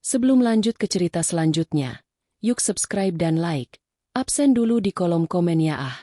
Sebelum lanjut ke cerita selanjutnya, yuk subscribe dan like. Absen dulu di kolom komen ya ah.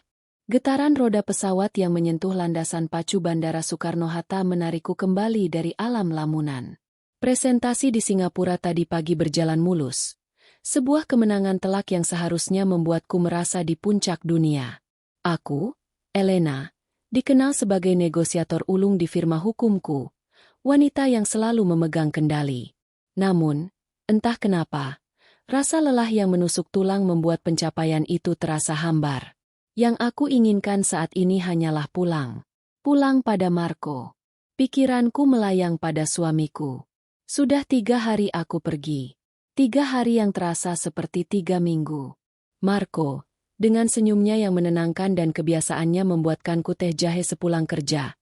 Getaran roda pesawat yang menyentuh landasan pacu Bandara Soekarno-Hatta menarikku kembali dari alam lamunan. Presentasi di Singapura tadi pagi berjalan mulus. Sebuah kemenangan telak yang seharusnya membuatku merasa di puncak dunia. Aku, Elena, dikenal sebagai negosiator ulung di firma hukumku, wanita yang selalu memegang kendali. Namun, entah kenapa, rasa lelah yang menusuk tulang membuat pencapaian itu terasa hambar. Yang aku inginkan saat ini hanyalah pulang. Pulang pada Marco. Pikiranku melayang pada suamiku. Sudah 3 hari aku pergi. 3 hari yang terasa seperti 3 minggu. Marco, dengan senyumnya yang menenangkan dan kebiasaannya membuatkanku teh jahe sepulang kerja,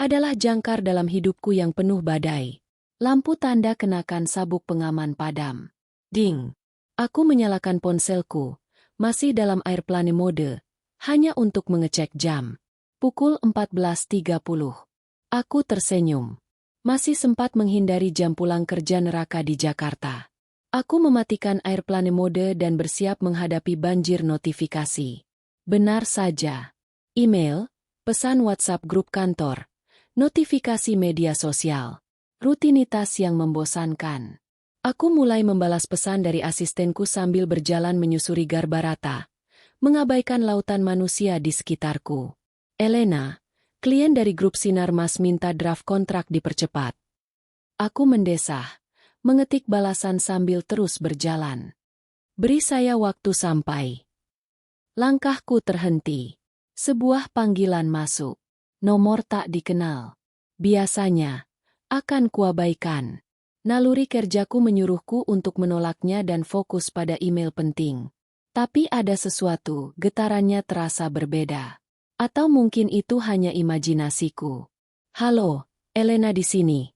adalah jangkar dalam hidupku yang penuh badai. Lampu tanda kenakan sabuk pengaman padam. Ding! Aku menyalakan ponselku, masih dalam airplane mode, hanya untuk mengecek jam. Pukul 14.30. Aku tersenyum. Masih sempat menghindari jam pulang kerja neraka di Jakarta. Aku mematikan airplane mode dan bersiap menghadapi banjir notifikasi. Benar saja. Email, pesan WhatsApp grup kantor, notifikasi media sosial. Rutinitas yang membosankan. Aku mulai membalas pesan dari asistenku sambil berjalan menyusuri Garbarata, mengabaikan lautan manusia di sekitarku. Elena, klien dari grup Sinar Mas minta draft kontrak dipercepat. Aku mendesah, mengetik balasan sambil terus berjalan. Beri saya waktu sampai. Langkahku terhenti. Sebuah panggilan masuk. Nomor tak dikenal. Biasanya, akan kuabaikan. Naluri kerjaku menyuruhku untuk menolaknya dan fokus pada email penting. Tapi ada sesuatu, getarannya terasa berbeda. Atau mungkin itu hanya imajinasiku. Halo, Elena di sini.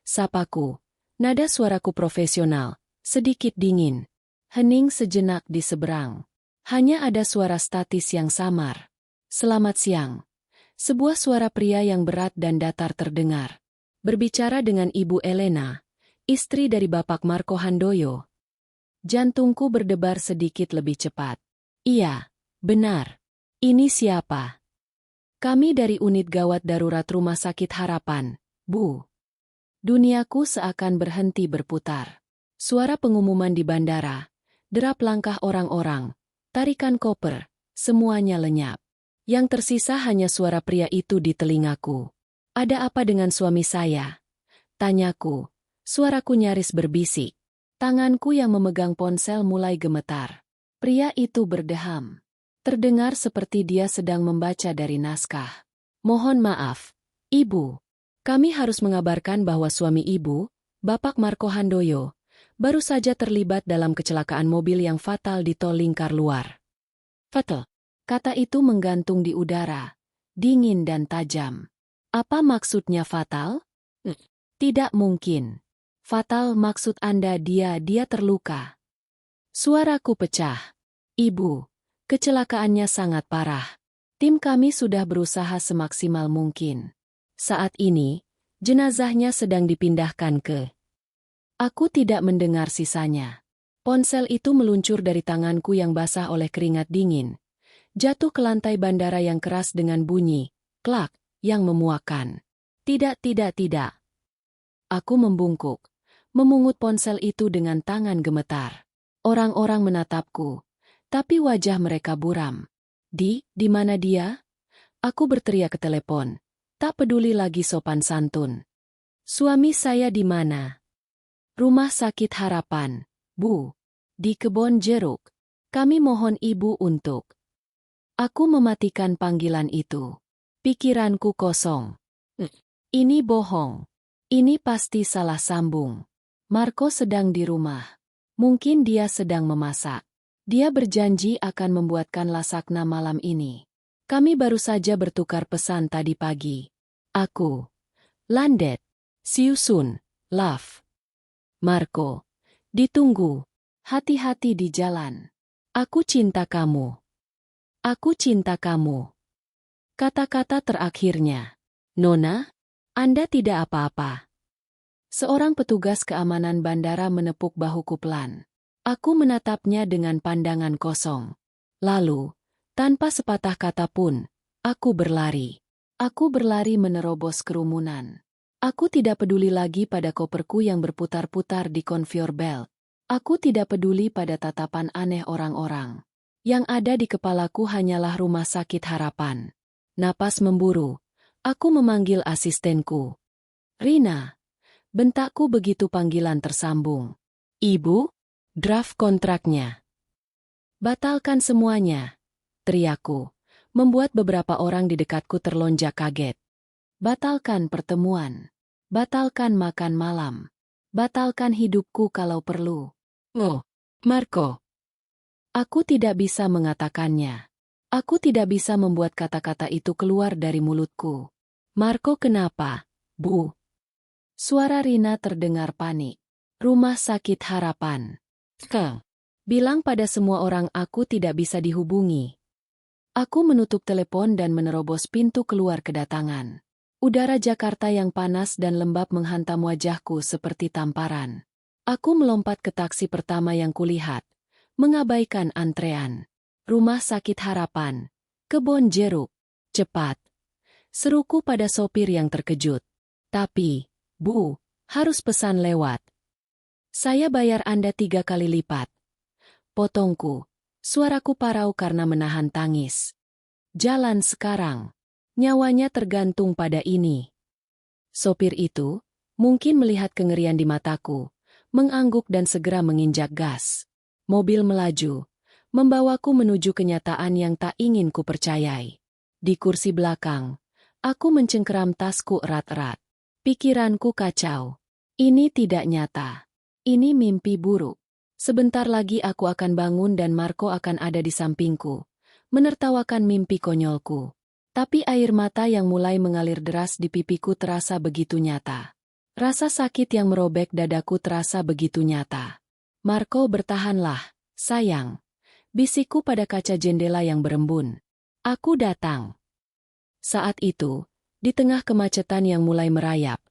Sapaku. Nada suaraku profesional, sedikit dingin. Hening sejenak di seberang. Hanya ada suara statis yang samar. Selamat siang. Sebuah suara pria yang berat dan datar terdengar. Berbicara dengan Ibu Elena, istri dari Bapak Marco Handoyo. Jantungku berdebar sedikit lebih cepat. Iya, benar. Ini siapa? Kami dari unit gawat darurat Rumah Sakit Harapan, Bu. Duniaku seakan berhenti berputar. Suara pengumuman di bandara, derap langkah orang-orang, tarikan koper, semuanya lenyap. Yang tersisa hanya suara pria itu di telingaku. Ada apa dengan suami saya? Tanyaku. Suaraku nyaris berbisik. Tanganku yang memegang ponsel mulai gemetar. Pria itu berdeham. Terdengar seperti dia sedang membaca dari naskah. Mohon maaf, Ibu. Kami harus mengabarkan bahwa suami Ibu, Bapak Marco Handoyo, baru saja terlibat dalam kecelakaan mobil yang fatal di tol Lingkar Luar. Fatal. Kata itu menggantung di udara, dingin dan tajam. Apa maksudnya fatal? Tidak mungkin. Fatal maksud Anda dia terluka. Suaraku pecah. Ibu, kecelakaannya sangat parah. Tim kami sudah berusaha semaksimal mungkin. Saat ini, jenazahnya sedang dipindahkan ke. Aku tidak mendengar sisanya. Ponsel itu meluncur dari tanganku yang basah oleh keringat dingin. Jatuh ke lantai bandara yang keras dengan bunyi, klak, yang memuakkan. Tidak. Aku membungkuk, memungut ponsel itu dengan tangan gemetar. Orang-orang menatapku, tapi wajah mereka buram. Di mana dia? Aku berteriak ke telepon, tak peduli lagi sopan santun. Suami saya di mana? Rumah Sakit Harapan, Bu. Di Kebon Jeruk. Kami mohon Ibu untuk. Aku mematikan panggilan itu. Pikiranku kosong. Ini bohong. Ini pasti salah sambung. Marco sedang di rumah. Mungkin dia sedang memasak. Dia berjanji akan membuatkan lasagna malam ini. Kami baru saja bertukar pesan tadi pagi. Aku. Landed. See you soon, love. Marco. Ditunggu. Hati-hati di jalan. Aku cinta kamu. Aku cinta kamu. Kata-kata terakhirnya. Nona, Anda tidak apa-apa. Seorang petugas keamanan bandara menepuk bahuku pelan. Aku menatapnya dengan pandangan kosong. Lalu, tanpa sepatah kata pun, aku berlari. Aku berlari menerobos kerumunan. Aku tidak peduli lagi pada koperku yang berputar-putar di conveyor belt. Aku tidak peduli pada tatapan aneh orang-orang. Yang ada di kepalaku hanyalah Rumah Sakit Harapan. Napas memburu. Aku memanggil asistenku. Rina. Bentakku begitu panggilan tersambung. Ibu? Draft kontraknya. Batalkan semuanya. Teriakku. Membuat beberapa orang di dekatku terlonjak kaget. Batalkan pertemuan. Batalkan makan malam. Batalkan hidupku kalau perlu. Oh, Marco. Aku tidak bisa mengatakannya. Aku tidak bisa membuat kata-kata itu keluar dari mulutku. Marco, kenapa, Bu? Suara Rina terdengar panik. Rumah Sakit Harapan. Bilang pada semua orang aku tidak bisa dihubungi. Aku menutup telepon dan menerobos pintu keluar kedatangan. Udara Jakarta yang panas dan lembab menghantam wajahku seperti tamparan. Aku melompat ke taksi pertama yang kulihat, mengabaikan antrean. Rumah Sakit Harapan. Kebon Jeruk. Cepat. Seruku pada sopir yang terkejut. Tapi, Bu, harus pesan lewat. Saya bayar Anda 3 kali lipat. Potongku. Suaraku parau karena menahan tangis. Jalan sekarang. Nyawanya tergantung pada ini. Sopir itu, mungkin melihat kengerian di mataku, mengangguk dan segera menginjak gas. Mobil melaju, membawaku menuju kenyataan yang tak ingin ku percayai. Di kursi belakang, aku mencengkeram tasku erat-erat. Pikiranku kacau. Ini tidak nyata. Ini mimpi buruk. Sebentar lagi aku akan bangun dan Marco akan ada di sampingku, menertawakan mimpi konyolku. Tapi air mata yang mulai mengalir deras di pipiku terasa begitu nyata. Rasa sakit yang merobek dadaku terasa begitu nyata. Marco, bertahanlah, sayang. Bisikku pada kaca jendela yang berembun. Aku datang. Saat itu, di tengah kemacetan yang mulai merayap,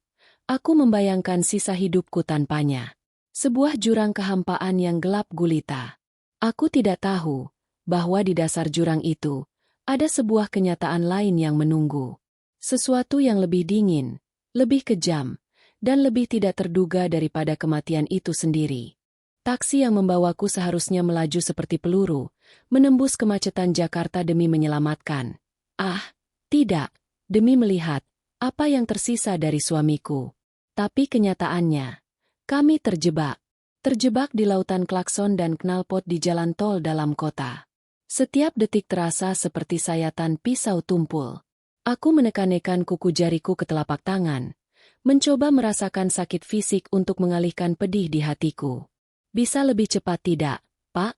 aku membayangkan sisa hidupku tanpanya. Sebuah jurang kehampaan yang gelap gulita. Aku tidak tahu bahwa di dasar jurang itu ada sebuah kenyataan lain yang menunggu. Sesuatu yang lebih dingin, lebih kejam, dan lebih tidak terduga daripada kematian itu sendiri. Taksi yang membawaku seharusnya melaju seperti peluru, menembus kemacetan Jakarta demi menyelamatkan. Tidak. Demi melihat apa yang tersisa dari suamiku. Tapi kenyataannya, kami terjebak. Terjebak di lautan klakson dan knalpot di jalan tol dalam kota. Setiap detik terasa seperti sayatan pisau tumpul. Aku menekan-nekan kuku jariku ke telapak tangan, mencoba merasakan sakit fisik untuk mengalihkan pedih di hatiku. Bisa lebih cepat tidak, Pak?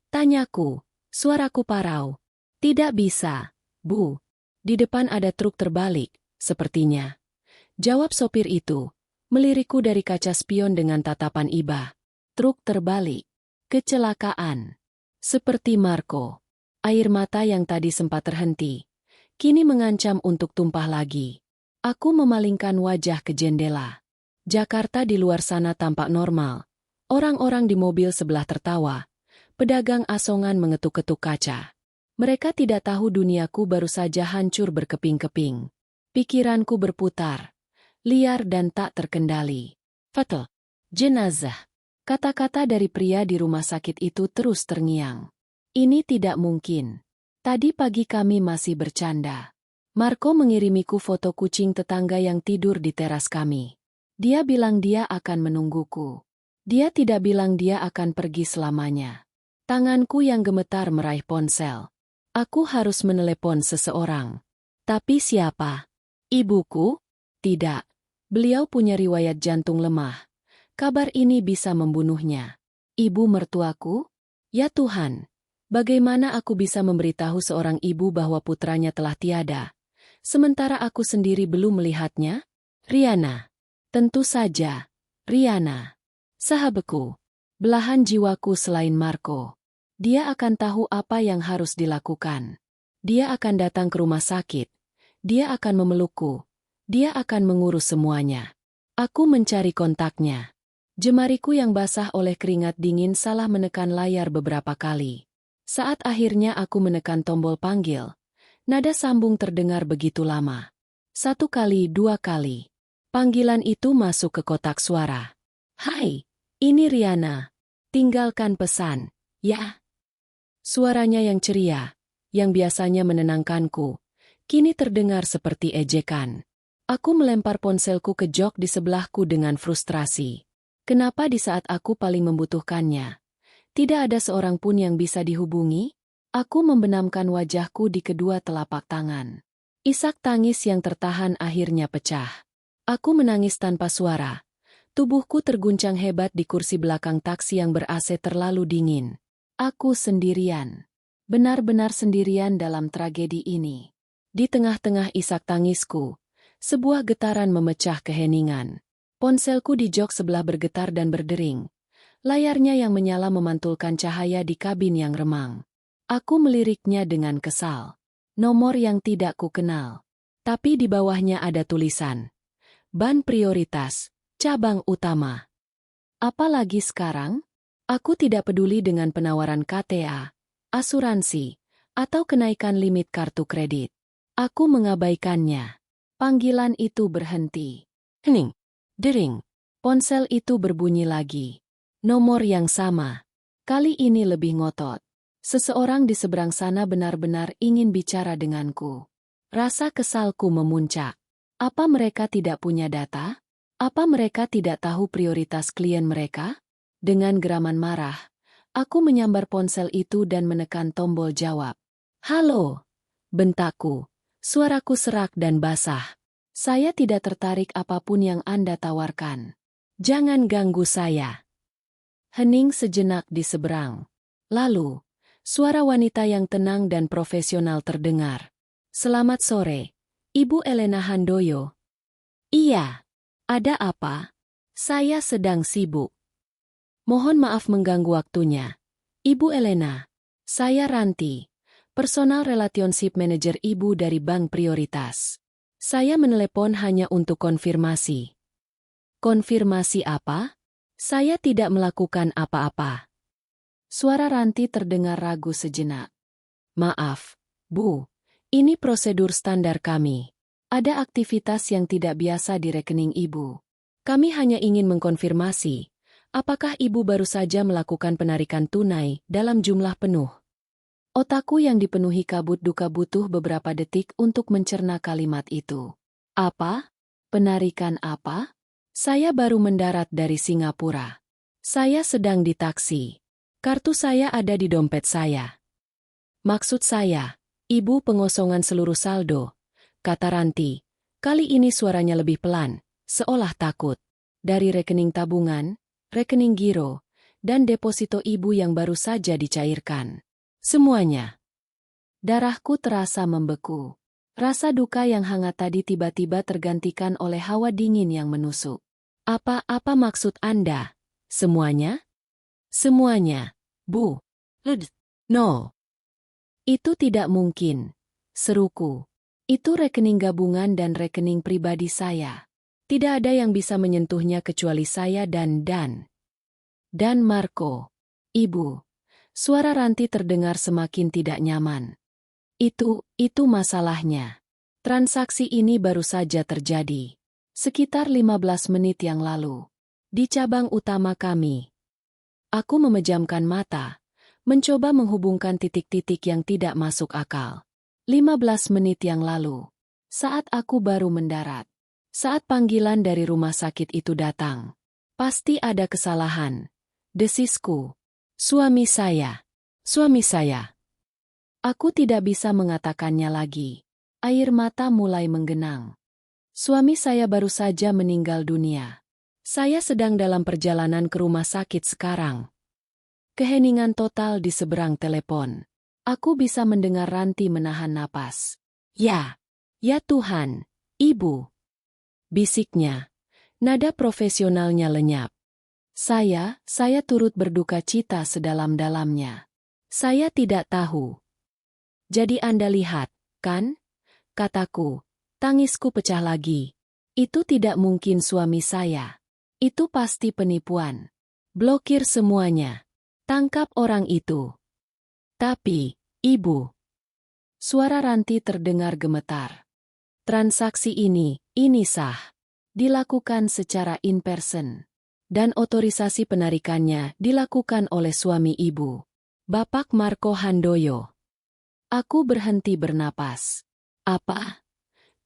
Tanyaku, suaraku parau. Tidak bisa, Bu. Di depan ada truk terbalik, sepertinya. Jawab sopir itu, melirikku dari kaca spion dengan tatapan iba. Truk terbalik. Kecelakaan. Seperti Marco. Air mata yang tadi sempat terhenti, kini mengancam untuk tumpah lagi. Aku memalingkan wajah ke jendela. Jakarta di luar sana tampak normal. Orang-orang di mobil sebelah tertawa. Pedagang asongan mengetuk-ketuk kaca. Mereka tidak tahu duniaku baru saja hancur berkeping-keping. Pikiranku berputar, liar dan tak terkendali. Fatal. Jenazah. Kata-kata dari pria di rumah sakit itu terus terngiang. Ini tidak mungkin. Tadi pagi kami masih bercanda. Marco mengirimiku foto kucing tetangga yang tidur di teras kami. Dia bilang dia akan menungguku. Dia tidak bilang dia akan pergi selamanya. Tanganku yang gemetar meraih ponsel. Aku harus menelepon seseorang. Tapi siapa? Ibuku? Tidak. Beliau punya riwayat jantung lemah. Kabar ini bisa membunuhnya. Ibu mertuaku? Ya Tuhan, bagaimana aku bisa memberitahu seorang ibu bahwa putranya telah tiada, sementara aku sendiri belum melihatnya? Riana. Tentu saja. Riana. Sahabatku. Belahan jiwaku selain Marco. Dia akan tahu apa yang harus dilakukan. Dia akan datang ke rumah sakit. Dia akan memelukku. Dia akan mengurus semuanya. Aku mencari kontaknya. Jemariku yang basah oleh keringat dingin salah menekan layar beberapa kali. Saat akhirnya aku menekan tombol panggil, nada sambung terdengar begitu lama. 1 kali, 2 kali. Panggilan itu masuk ke kotak suara. Hai, ini Riana. Tinggalkan pesan, ya. Suaranya yang ceria, yang biasanya menenangkanku, kini terdengar seperti ejekan. Aku melempar ponselku ke jok di sebelahku dengan frustrasi. Kenapa di saat aku paling membutuhkannya, tidak ada seorang pun yang bisa dihubungi? Aku membenamkan wajahku di kedua telapak tangan. Isak tangis yang tertahan akhirnya pecah. Aku menangis tanpa suara. Tubuhku terguncang hebat di kursi belakang taksi yang ber-AC terlalu dingin. Aku sendirian. Benar-benar sendirian dalam tragedi ini. Di tengah-tengah isak tangisku, sebuah getaran memecah keheningan. Ponselku di jok sebelah bergetar dan berdering. Layarnya yang menyala memantulkan cahaya di kabin yang remang. Aku meliriknya dengan kesal. Nomor yang tidak kukenal. Tapi di bawahnya ada tulisan. Ban prioritas. Cabang utama. Apalagi sekarang? Aku tidak peduli dengan penawaran KTA, asuransi, atau kenaikan limit kartu kredit. Aku mengabaikannya. Panggilan itu berhenti. Hening. Dering. Ponsel itu berbunyi lagi. Nomor yang sama. Kali ini lebih ngotot. Seseorang di seberang sana benar-benar ingin bicara denganku. Rasa kesalku memuncak. Apa mereka tidak punya data? Apa mereka tidak tahu prioritas klien mereka? Dengan geraman marah, aku menyambar ponsel itu dan menekan tombol jawab. Halo, bentakku. Suaraku serak dan basah. Saya tidak tertarik apapun yang Anda tawarkan. Jangan ganggu saya. Hening sejenak di seberang. Lalu, suara wanita yang tenang dan profesional terdengar. Selamat sore, Ibu Elena Handoyo. Iya. Ada apa? Saya sedang sibuk. Mohon maaf mengganggu waktunya. Ibu Elena, saya Ranti, Personal Relationship Manager Ibu dari Bank Prioritas. Saya menelepon hanya untuk konfirmasi. Konfirmasi apa? Saya tidak melakukan apa-apa. Suara Ranti terdengar ragu sejenak. Maaf, Bu, ini prosedur standar kami. Ada aktivitas yang tidak biasa di rekening Ibu. Kami hanya ingin mengkonfirmasi, apakah Ibu baru saja melakukan penarikan tunai dalam jumlah penuh? Otakku yang dipenuhi kabut duka butuh beberapa detik untuk mencerna kalimat itu. Apa? Penarikan apa? Saya baru mendarat dari Singapura. Saya sedang di taksi. Kartu saya ada di dompet saya. Maksud saya, Ibu pengosongan seluruh saldo, kata Ranti. Kali ini suaranya lebih pelan, seolah takut. Dari rekening tabungan, rekening giro, dan deposito Ibu yang baru saja dicairkan. Semuanya. Darahku terasa membeku. Rasa duka yang hangat tadi tiba-tiba tergantikan oleh hawa dingin yang menusuk. Apa maksud Anda? Semuanya? Semuanya, Bu. No. Itu tidak mungkin. Seruku. Itu rekening gabungan dan rekening pribadi saya. Tidak ada yang bisa menyentuhnya kecuali saya dan Marco. Ibu. Suara Ranti terdengar semakin tidak nyaman. Itu masalahnya. Transaksi ini baru saja terjadi. Sekitar 15 menit yang lalu. Di cabang utama kami. Aku memejamkan mata, mencoba menghubungkan titik-titik yang tidak masuk akal. 15 menit yang lalu. Saat aku baru mendarat. Saat panggilan dari rumah sakit itu datang. Pasti ada kesalahan. Desisku. Suami saya. Suami saya. Aku tidak bisa mengatakannya lagi. Air mata mulai menggenang. Suami saya baru saja meninggal dunia. Saya sedang dalam perjalanan ke rumah sakit sekarang. Keheningan total di seberang telepon. Aku bisa mendengar Ranti menahan napas. Ya Tuhan, Ibu. Bisiknya. Nada profesionalnya lenyap. Saya turut berduka cita sedalam-dalamnya. Saya tidak tahu. Jadi Anda lihat, kan? Kataku. Tangisku pecah lagi. Itu tidak mungkin suami saya. Itu pasti penipuan. Blokir semuanya. Tangkap orang itu. Tapi, Ibu. Suara Ranti terdengar gemetar. Transaksi ini sah. Dilakukan secara in-person. Dan otorisasi penarikannya dilakukan oleh suami Ibu, Bapak Marco Handoyo. Aku berhenti bernapas. Apa?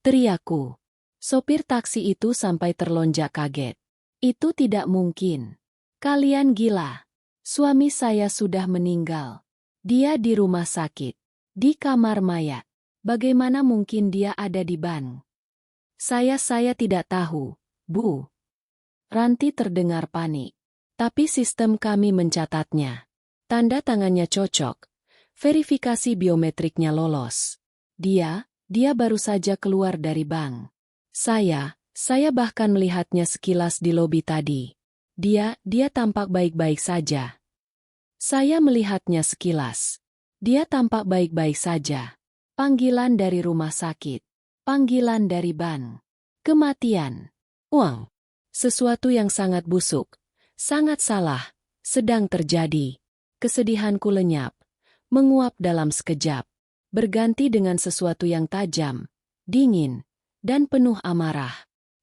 Teriakku. Sopir taksi itu sampai terlonjak kaget. Itu tidak mungkin. Kalian gila. Suami saya sudah meninggal. Dia di rumah sakit. Di kamar mayat. Bagaimana mungkin dia ada di bank? Saya tidak tahu, Bu. Ranti terdengar panik. Tapi sistem kami mencatatnya. Tanda tangannya cocok. Verifikasi biometriknya lolos. Dia baru saja keluar dari bank. Saya bahkan melihatnya sekilas di lobi tadi. Dia tampak baik-baik saja. Saya melihatnya sekilas. Dia tampak baik-baik saja. Panggilan dari rumah sakit. Panggilan dari bank. Kematian. Uang. Sesuatu yang sangat busuk. Sangat salah. Sedang terjadi. Kesedihanku lenyap. Menguap dalam sekejap. Berganti dengan sesuatu yang tajam. Dingin. Dan penuh amarah.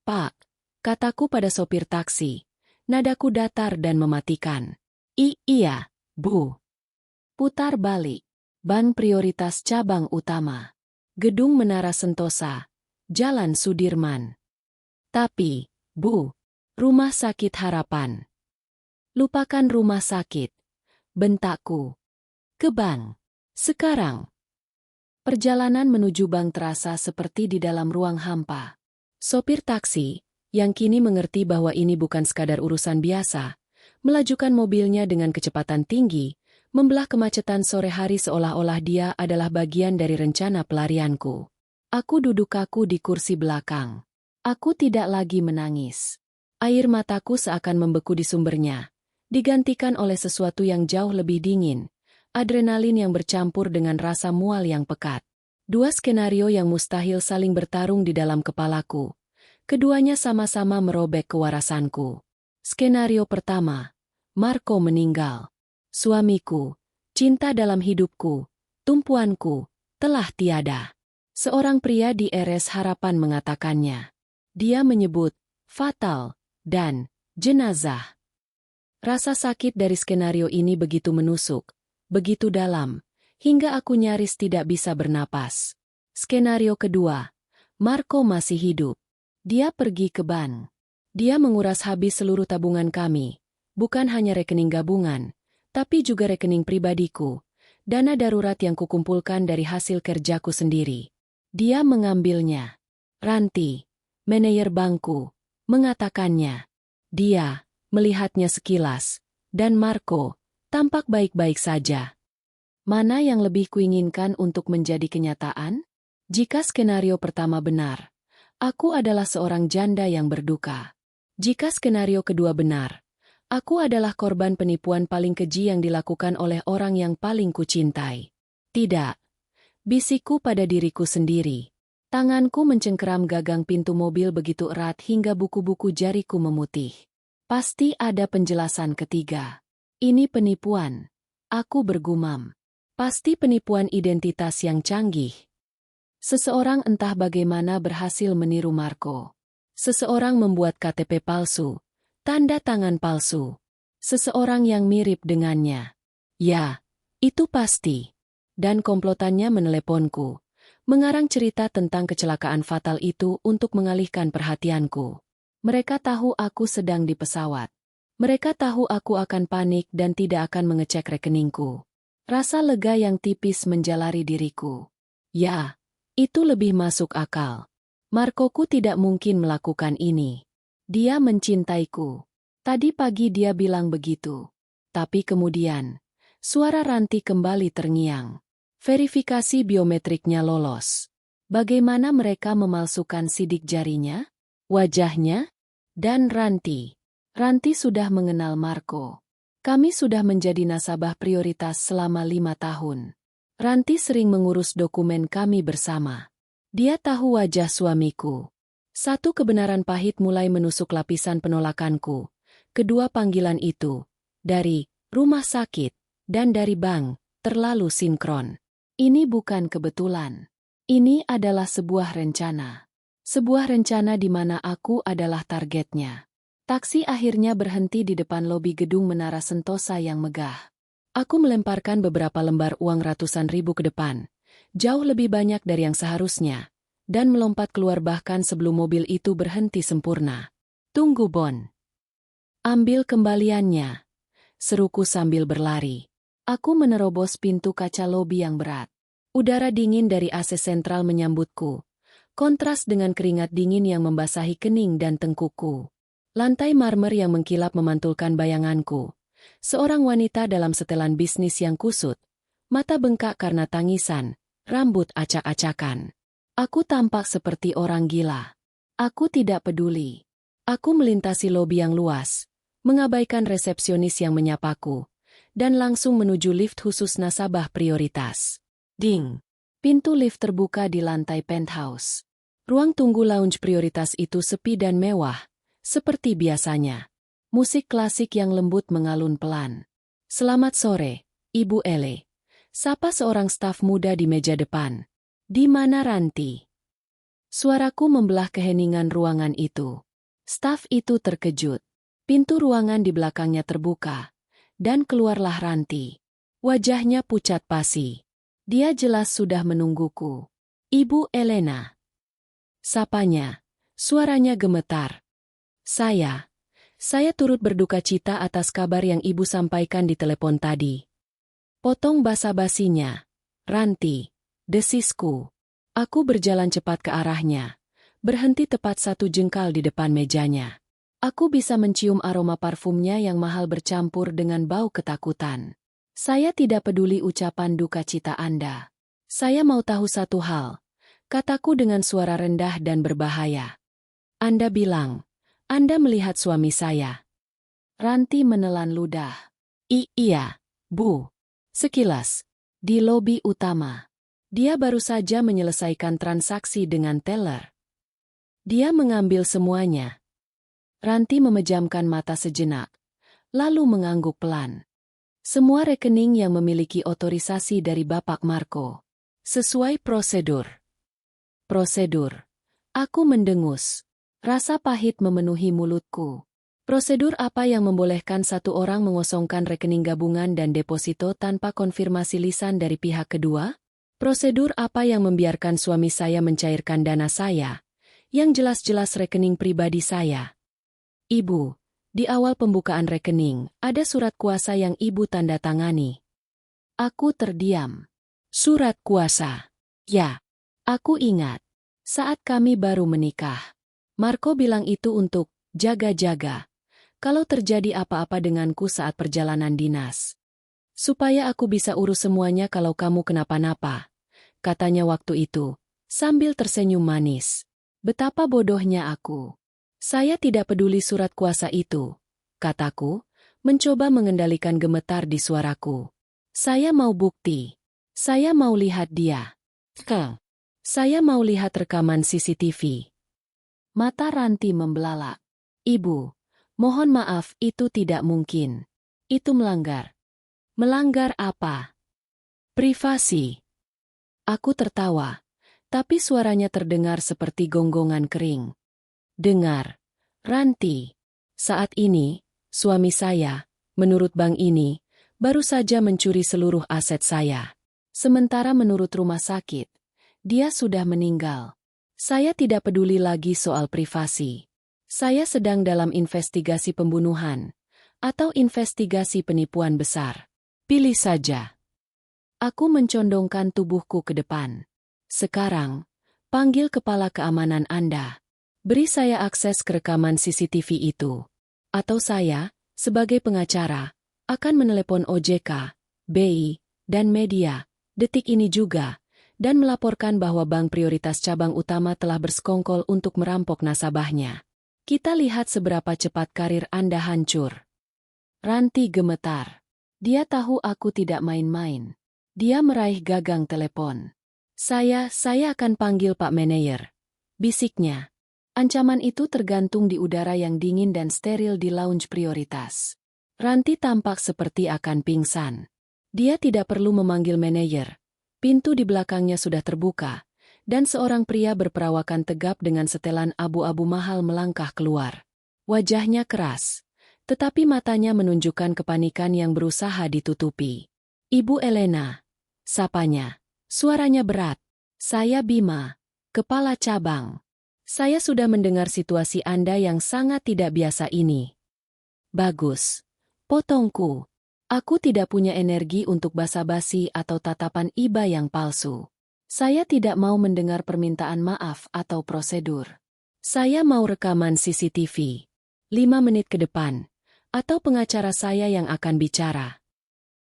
Pak. Kataku pada sopir taksi. Nadaku datar dan mematikan. Iya, Bu. Putar balik. Bank Prioritas Cabang Utama. Gedung Menara Sentosa. Jalan Sudirman. Tapi, Bu. Rumah Sakit Harapan. Lupakan rumah sakit. Bentakku. Ke bank. Sekarang. Perjalanan menuju bank terasa seperti di dalam ruang hampa. Sopir taksi, yang kini mengerti bahwa ini bukan sekadar urusan biasa, melajukan mobilnya dengan kecepatan tinggi, membelah kemacetan sore hari seolah-olah dia adalah bagian dari rencana pelarianku. Aku duduk kaku di kursi belakang. Aku tidak lagi menangis. Air mataku seakan membeku di sumbernya, digantikan oleh sesuatu yang jauh lebih dingin, adrenalin yang bercampur dengan rasa mual yang pekat. Dua skenario yang mustahil saling bertarung di dalam kepalaku. Keduanya sama-sama merobek kewarasanku. Skenario pertama, Marco meninggal. Suamiku, cinta dalam hidupku, tumpuanku, telah tiada. Seorang pria di RS Harapan mengatakannya. Dia menyebut, fatal, dan jenazah. Rasa sakit dari skenario ini begitu menusuk, begitu dalam, hingga aku nyaris tidak bisa bernapas. Skenario kedua, Marco masih hidup. Dia pergi ke bank. Dia menguras habis seluruh tabungan kami, bukan hanya rekening gabungan, tapi juga rekening pribadiku, dana darurat yang kukumpulkan dari hasil kerjaku sendiri. Dia mengambilnya. Ranti, manajer bankku, mengatakannya. Dia melihatnya sekilas, dan Marco tampak baik-baik saja. Mana yang lebih kuinginkan untuk menjadi kenyataan? Jika skenario pertama benar, aku adalah seorang janda yang berduka. Jika skenario kedua benar, aku adalah korban penipuan paling keji yang dilakukan oleh orang yang paling kucintai. Tidak. Bisikku pada diriku sendiri. Tanganku mencengkeram gagang pintu mobil begitu erat hingga buku-buku jariku memutih. Pasti ada penjelasan ketiga. Ini penipuan. Aku bergumam. Pasti penipuan identitas yang canggih. Seseorang entah bagaimana berhasil meniru Marco. Seseorang membuat KTP palsu, tanda tangan palsu. Seseorang yang mirip dengannya. Ya, itu pasti. Dan komplotannya meneleponku, mengarang cerita tentang kecelakaan fatal itu untuk mengalihkan perhatianku. Mereka tahu aku sedang di pesawat. Mereka tahu aku akan panik dan tidak akan mengecek rekeningku. Rasa lega yang tipis menjalari diriku. Ya. Itu lebih masuk akal. Marcoku tidak mungkin melakukan ini. Dia mencintaiku. Tadi pagi dia bilang begitu. Tapi kemudian, suara Ranti kembali terngiang. Verifikasi biometriknya lolos. Bagaimana mereka memalsukan sidik jarinya? Wajahnya? Dan Ranti. Ranti sudah mengenal Marco. Kami sudah menjadi nasabah prioritas selama 5 tahun. Ranti sering mengurus dokumen kami bersama. Dia tahu wajah suamiku. Satu kebenaran pahit mulai menusuk lapisan penolakanku. Kedua panggilan itu, dari rumah sakit dan dari bank, terlalu sinkron. Ini bukan kebetulan. Ini adalah sebuah rencana. Sebuah rencana di mana aku adalah targetnya. Taksi akhirnya berhenti di depan lobi gedung Menara Sentosa yang megah. Aku melemparkan beberapa lembar uang ratusan ribu ke depan, jauh lebih banyak dari yang seharusnya, dan melompat keluar bahkan sebelum mobil itu berhenti sempurna. Tunggu, Bon. Ambil kembaliannya, seruku sambil berlari. Aku menerobos pintu kaca lobi yang berat. Udara dingin dari AC sentral menyambutku, kontras dengan keringat dingin yang membasahi kening dan tengkukku. Lantai marmer yang mengkilap memantulkan bayanganku. Seorang wanita dalam setelan bisnis yang kusut, mata bengkak karena tangisan, rambut acak-acakan. Aku tampak seperti orang gila. Aku tidak peduli. Aku melintasi lobi yang luas, mengabaikan resepsionis yang menyapaku, dan langsung menuju lift khusus nasabah prioritas. Ding! Pintu lift terbuka di lantai penthouse. Ruang tunggu lounge prioritas itu sepi dan mewah, seperti biasanya. Musik klasik yang lembut mengalun pelan. Selamat sore, Ibu Ele. Sapa seorang staf muda di meja depan. Di mana Ranti? Suaraku membelah keheningan ruangan itu. Staf itu terkejut. Pintu ruangan di belakangnya terbuka, dan keluarlah Ranti. Wajahnya pucat pasi. Dia jelas sudah menungguku. Ibu Elena. Sapanya. Suaranya gemetar. Saya turut berduka cita atas kabar yang Ibu sampaikan di telepon tadi. Potong basa-basinya. Ranti, desisku. Aku berjalan cepat ke arahnya, berhenti tepat 1 jengkal di depan mejanya. Aku bisa mencium aroma parfumnya yang mahal bercampur dengan bau ketakutan. Saya tidak peduli ucapan duka cita Anda. Saya mau tahu satu hal, kataku dengan suara rendah dan berbahaya. Anda bilang, Anda melihat suami saya. Ranti menelan ludah. Iya, Bu. Sekilas, di lobi utama. Dia baru saja menyelesaikan transaksi dengan teller. Dia mengambil semuanya. Ranti memejamkan mata sejenak, lalu mengangguk pelan. Semua rekening yang memiliki otorisasi dari Bapak Marco. Sesuai prosedur. Prosedur. Aku mendengus. Rasa pahit memenuhi mulutku. Prosedur apa yang membolehkan satu orang mengosongkan rekening gabungan dan deposito tanpa konfirmasi lisan dari pihak kedua? Prosedur apa yang membiarkan suami saya mencairkan dana saya, yang jelas-jelas rekening pribadi saya? Ibu, di awal pembukaan rekening, ada surat kuasa yang Ibu tanda tangani. Aku terdiam. Surat kuasa. Ya, aku ingat. Saat kami baru menikah. Marco bilang itu untuk jaga-jaga. Kalau terjadi apa-apa denganku saat perjalanan dinas. Supaya aku bisa urus semuanya kalau kamu kenapa-napa. Katanya waktu itu, sambil tersenyum manis. Betapa bodohnya aku. Saya tidak peduli surat kuasa itu, kataku, mencoba mengendalikan gemetar di suaraku. Saya mau bukti. Saya mau lihat dia. Saya mau lihat rekaman CCTV. Mata Ranti membelalak. Ibu, mohon maaf, itu tidak mungkin. Itu melanggar. Melanggar apa? Privasi. Aku tertawa, tapi suaranya terdengar seperti gonggongan kering. Dengar, Ranti. Saat ini, suami saya, menurut bank ini, baru saja mencuri seluruh aset saya. Sementara menurut rumah sakit, dia sudah meninggal. Saya tidak peduli lagi soal privasi. Saya sedang dalam investigasi pembunuhan, atau investigasi penipuan besar. Pilih saja. Aku mencondongkan tubuhku ke depan. Sekarang, panggil kepala keamanan Anda. Beri saya akses ke rekaman CCTV itu. Atau saya, sebagai pengacara, akan menelepon OJK, BI, dan media, detik ini juga, dan melaporkan bahwa bank prioritas cabang utama telah bersekongkol untuk merampok nasabahnya. Kita lihat seberapa cepat karir Anda hancur. Ranti gemetar. Dia tahu aku tidak main-main. Dia meraih gagang telepon. Saya akan panggil Pak Manayer. Bisiknya. Ancaman itu tergantung di udara yang dingin dan steril di lounge prioritas. Ranti tampak seperti akan pingsan. Dia tidak perlu memanggil manajer. Pintu di belakangnya sudah terbuka, dan seorang pria berperawakan tegap dengan setelan abu-abu mahal melangkah keluar. Wajahnya keras, tetapi matanya menunjukkan kepanikan yang berusaha ditutupi. "Ibu Elena," sapanya. Suaranya berat. "Saya Bima, kepala cabang. Saya sudah mendengar situasi Anda yang sangat tidak biasa ini." "Bagus," potongku. "Aku tidak punya energi untuk basa-basi atau tatapan iba yang palsu. Saya tidak mau mendengar permintaan maaf atau prosedur. Saya mau rekaman CCTV. 5 menit ke depan, atau pengacara saya yang akan bicara."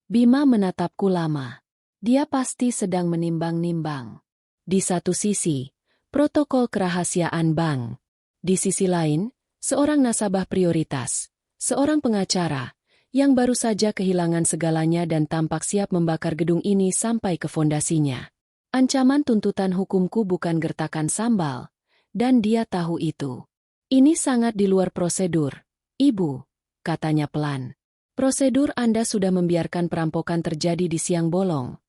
Bima menatapku lama. Dia pasti sedang menimbang-nimbang. Di satu sisi, protokol kerahasiaan bank. Di sisi lain, seorang nasabah prioritas, seorang pengacara, yang baru saja kehilangan segalanya dan tampak siap membakar gedung ini sampai ke fondasinya. Ancaman tuntutan hukumku bukan gertakan sambal, dan dia tahu itu. "Ini sangat di luar prosedur, Ibu," katanya pelan. "Prosedur Anda sudah membiarkan perampokan terjadi di siang bolong."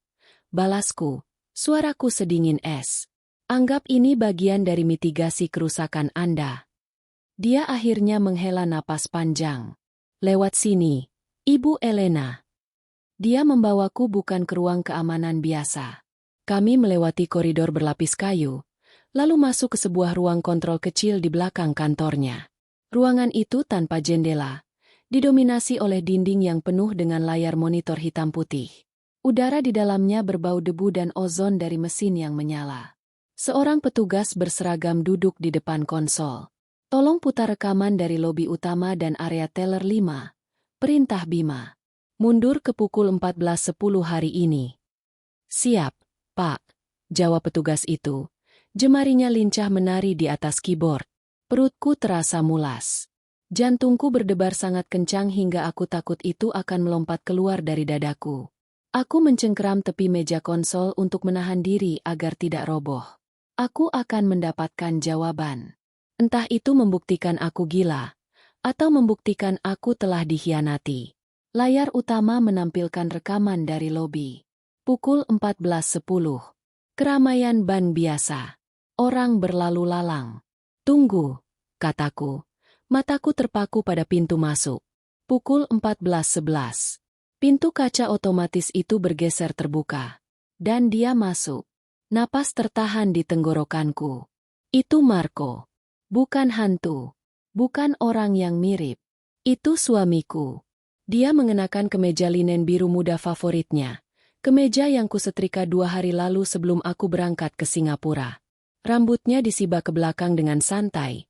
Balasku, suaraku sedingin es. "Anggap ini bagian dari mitigasi kerusakan Anda." Dia akhirnya menghela napas panjang. "Lewat sini, Ibu Elena." Dia membawaku bukan ke ruang keamanan biasa. Kami melewati koridor berlapis kayu, lalu masuk ke sebuah ruang kontrol kecil di belakang kantornya. Ruangan itu tanpa jendela, didominasi oleh dinding yang penuh dengan layar monitor hitam putih. Udara di dalamnya berbau debu dan ozon dari mesin yang menyala. Seorang petugas berseragam duduk di depan konsol. "Tolong putar rekaman dari lobi utama dan area teller 5, perintah Bima. "Mundur ke pukul 14.10 hari ini." "Siap, Pak," jawab petugas itu. Jemarinya lincah menari di atas keyboard. Perutku terasa mulas. Jantungku berdebar sangat kencang hingga aku takut itu akan melompat keluar dari dadaku. Aku mencengkeram tepi meja konsol untuk menahan diri agar tidak roboh. Aku akan mendapatkan jawaban. Entah itu membuktikan aku gila, atau membuktikan aku telah dikhianati. Layar utama menampilkan rekaman dari lobi. Pukul 14.10. Keramaian ban biasa. Orang berlalu lalang. "Tunggu," kataku. Mataku terpaku pada pintu masuk. Pukul 14.11. Pintu kaca otomatis itu bergeser terbuka. Dan dia masuk. Napas tertahan di tenggorokanku. Itu Marco. Bukan hantu. Bukan orang yang mirip. Itu suamiku. Dia mengenakan kemeja linen biru muda favoritnya. Kemeja yang kusetrika 2 hari lalu sebelum aku berangkat ke Singapura. Rambutnya disibak ke belakang dengan santai.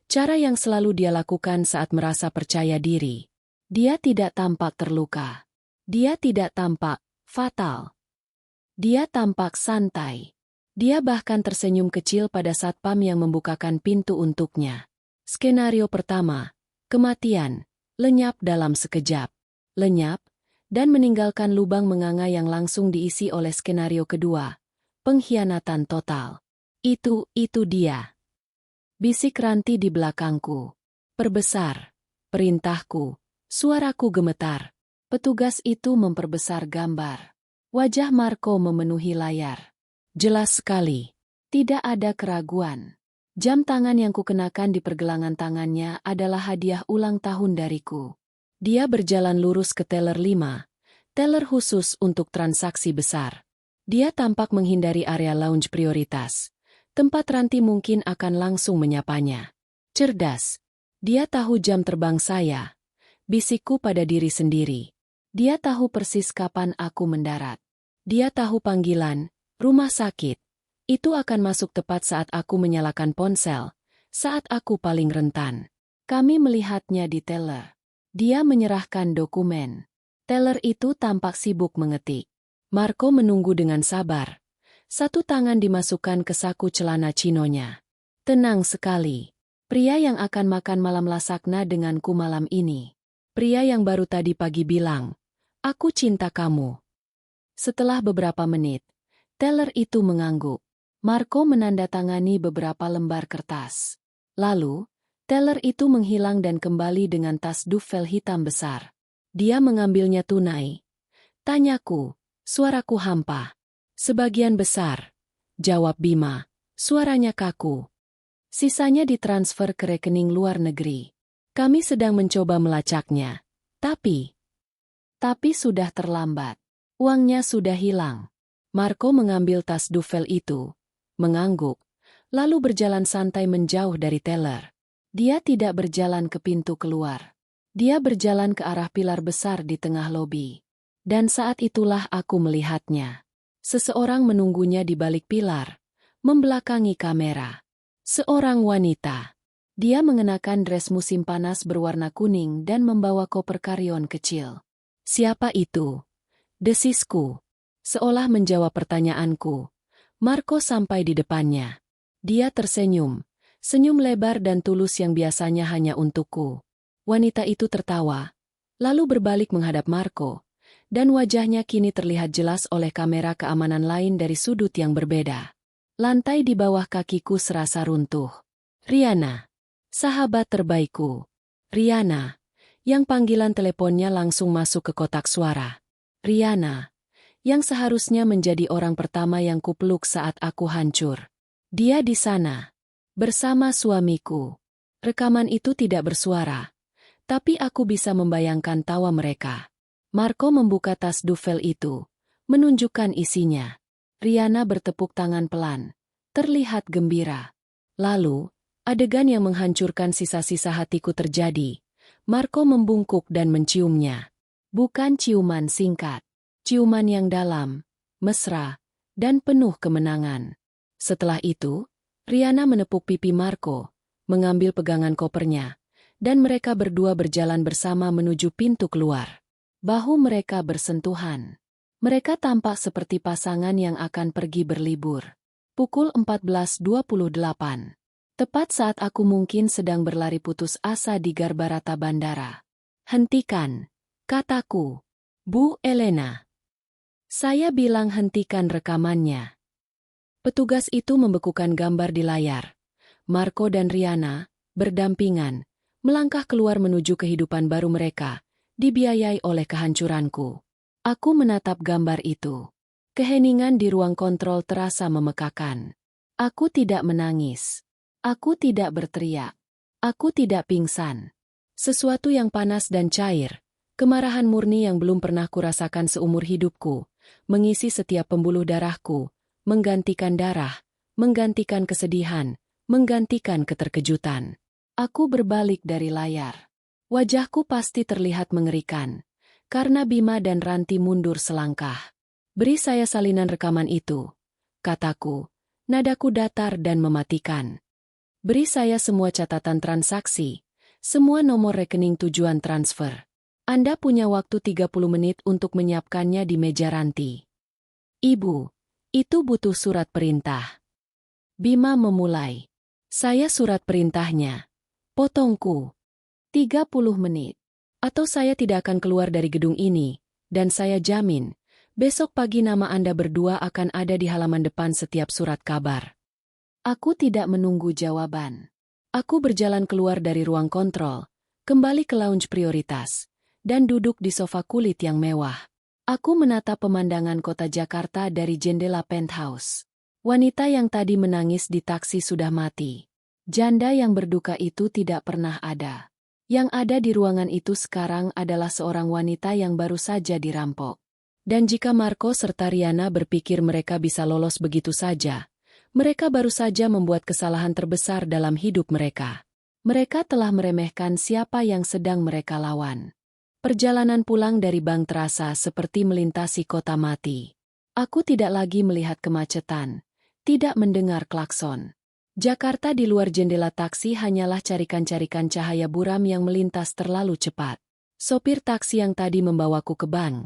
Cara yang selalu dia lakukan saat merasa percaya diri. Dia tidak tampak terluka. Dia tidak tampak fatal. Dia tampak santai. Dia bahkan tersenyum kecil pada satpam yang membukakan pintu untuknya. Skenario pertama, kematian, lenyap dalam sekejap. Lenyap, dan meninggalkan lubang menganga yang langsung diisi oleh skenario kedua, pengkhianatan total. Itu dia. Bisik Ranti di belakangku. "Perbesar," perintahku. Suaraku gemetar. Petugas itu memperbesar gambar. Wajah Marco memenuhi layar. Jelas sekali. Tidak ada keraguan. Jam tangan yang kukenakan di pergelangan tangannya adalah hadiah ulang tahun dariku. Dia berjalan lurus ke teller 5, teller khusus untuk transaksi besar. Dia tampak menghindari area lounge prioritas. Tempat Ranti mungkin akan langsung menyapanya. Cerdas. Dia tahu jam terbang saya. Bisikku pada diri sendiri. Dia tahu persis kapan aku mendarat. Dia tahu panggilan, rumah sakit. Itu akan masuk tepat saat aku menyalakan ponsel, saat aku paling rentan. Kami melihatnya di teller. Dia menyerahkan dokumen. Teller itu tampak sibuk mengetik. Marco menunggu dengan sabar. Satu tangan dimasukkan ke saku celana chinonya. Tenang sekali. Pria yang akan makan malam lasakna denganku malam ini. Pria yang baru tadi pagi bilang, "Aku cinta kamu." Setelah beberapa menit, teller itu mengangguk. Marco menandatangani beberapa lembar kertas. Lalu, teller itu menghilang dan kembali dengan tas duffel hitam besar. Dia mengambilnya tunai. Tanyaku, suaraku hampa. Sebagian besar. Jawab Bima, suaranya kaku. Sisanya ditransfer ke rekening luar negeri. Kami sedang mencoba melacaknya. Tapi sudah terlambat. Uangnya sudah hilang. Marco mengambil tas duffel itu, mengangguk, lalu berjalan santai menjauh dari teller. Dia tidak berjalan ke pintu keluar. Dia berjalan ke arah pilar besar di tengah lobi. Dan saat itulah aku melihatnya. Seseorang menunggunya di balik pilar, membelakangi kamera. Seorang wanita. Dia mengenakan dress musim panas berwarna kuning dan membawa koper karyon kecil. Siapa itu? Desisku. Seolah menjawab pertanyaanku. Marco sampai di depannya. Dia tersenyum. Senyum lebar dan tulus yang biasanya hanya untukku. Wanita itu tertawa, lalu berbalik menghadap Marco, dan wajahnya kini terlihat jelas oleh kamera keamanan lain dari sudut yang berbeda. Lantai di bawah kakiku serasa runtuh. Riana. Sahabat terbaikku. Riana. Yang panggilan teleponnya langsung masuk ke kotak suara. Riana. Yang seharusnya menjadi orang pertama yang kupeluk saat aku hancur. Dia di sana. Bersama suamiku. Rekaman itu tidak bersuara. Tapi aku bisa membayangkan tawa mereka. Marco membuka tas duffel itu. Menunjukkan isinya. Riana bertepuk tangan pelan. Terlihat gembira. Lalu, adegan yang menghancurkan sisa-sisa hatiku terjadi. Marco membungkuk dan menciumnya. Bukan ciuman singkat. Ciuman yang dalam, mesra, dan penuh kemenangan. Setelah itu, Riana menepuk pipi Marco, mengambil pegangan kopernya, dan mereka berdua berjalan bersama menuju pintu keluar. Bahu mereka bersentuhan. Mereka tampak seperti pasangan yang akan pergi berlibur. Pukul 14.28. Tepat saat aku mungkin sedang berlari putus asa di Garbarata Bandara. Hentikan, kataku. Bu Elena. Saya bilang hentikan rekamannya. Petugas itu membekukan gambar di layar. Marco dan Riana, berdampingan, melangkah keluar menuju kehidupan baru mereka, dibiayai oleh kehancuranku. Aku menatap gambar itu. Keheningan di ruang kontrol terasa memekakan. Aku tidak menangis. Aku tidak berteriak. Aku tidak pingsan. Sesuatu yang panas dan cair, kemarahan murni yang belum pernah kurasakan seumur hidupku, mengisi setiap pembuluh darahku, menggantikan darah, menggantikan kesedihan, menggantikan keterkejutan. Aku berbalik dari layar. Wajahku pasti terlihat mengerikan, karena Bima dan Ranti mundur selangkah. Beri saya salinan rekaman itu, kataku, nadaku datar dan mematikan. Beri saya semua catatan transaksi, semua nomor rekening tujuan transfer. Anda punya waktu 30 menit untuk menyiapkannya di meja Ranti. Ibu, itu butuh surat perintah. Bima memulai. Saya surat perintahnya. Potongku. 30 menit. Atau saya tidak akan keluar dari gedung ini, dan saya jamin, besok pagi nama Anda berdua akan ada di halaman depan setiap surat kabar. Aku tidak menunggu jawaban. Aku berjalan keluar dari ruang kontrol, kembali ke lounge prioritas, dan duduk di sofa kulit yang mewah. Aku menatap pemandangan kota Jakarta dari jendela penthouse. Wanita yang tadi menangis di taksi sudah mati. Janda yang berduka itu tidak pernah ada. Yang ada di ruangan itu sekarang adalah seorang wanita yang baru saja dirampok. Dan jika Marco serta Riana berpikir mereka bisa lolos begitu saja, mereka baru saja membuat kesalahan terbesar dalam hidup mereka. Mereka telah meremehkan siapa yang sedang mereka lawan. Perjalanan pulang dari bank terasa seperti melintasi kota mati. Aku tidak lagi melihat kemacetan, tidak mendengar klakson. Jakarta di luar jendela taksi hanyalah carikan-carikan cahaya buram yang melintas terlalu cepat. Sopir taksi yang tadi membawaku ke bank,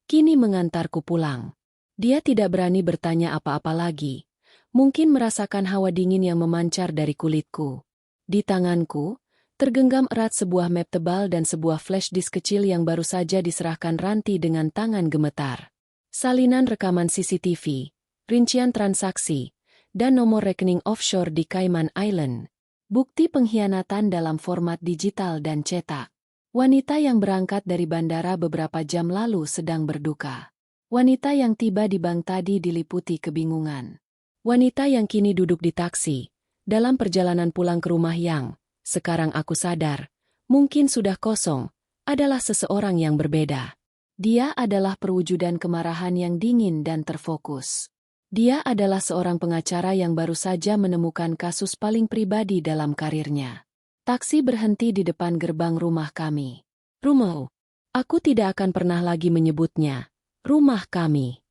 kini mengantarku pulang. Dia tidak berani bertanya apa-apa lagi. Mungkin merasakan hawa dingin yang memancar dari kulitku. Di tanganku, tergenggam erat sebuah map tebal dan sebuah flash disk kecil yang baru saja diserahkan Ranti dengan tangan gemetar. Salinan rekaman CCTV, rincian transaksi, dan nomor rekening offshore di Cayman Island. Bukti pengkhianatan dalam format digital dan cetak. Wanita yang berangkat dari bandara beberapa jam lalu sedang berduka. Wanita yang tiba di bank tadi diliputi kebingungan. Wanita yang kini duduk di taksi, dalam perjalanan pulang ke rumah yang, sekarang aku sadar, mungkin sudah kosong, adalah seseorang yang berbeda. Dia adalah perwujudan kemarahan yang dingin dan terfokus. Dia adalah seorang pengacara yang baru saja menemukan kasus paling pribadi dalam karirnya. Taksi berhenti di depan gerbang rumah kami. Rumah. Aku tidak akan pernah lagi menyebutnya. Rumah kami.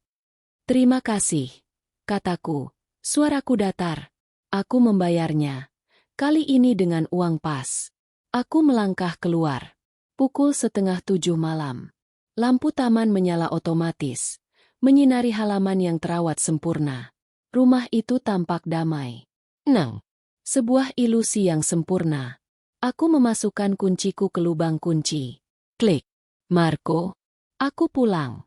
Terima kasih, kataku. Suaraku datar. Aku membayarnya. Kali ini dengan uang pas. Aku melangkah keluar. Pukul 6:30 malam. Lampu taman menyala otomatis, menyinari halaman yang terawat sempurna. Rumah itu tampak damai. Sebuah ilusi yang sempurna. Aku memasukkan kunciku ke lubang kunci. Klik. Marco, aku pulang.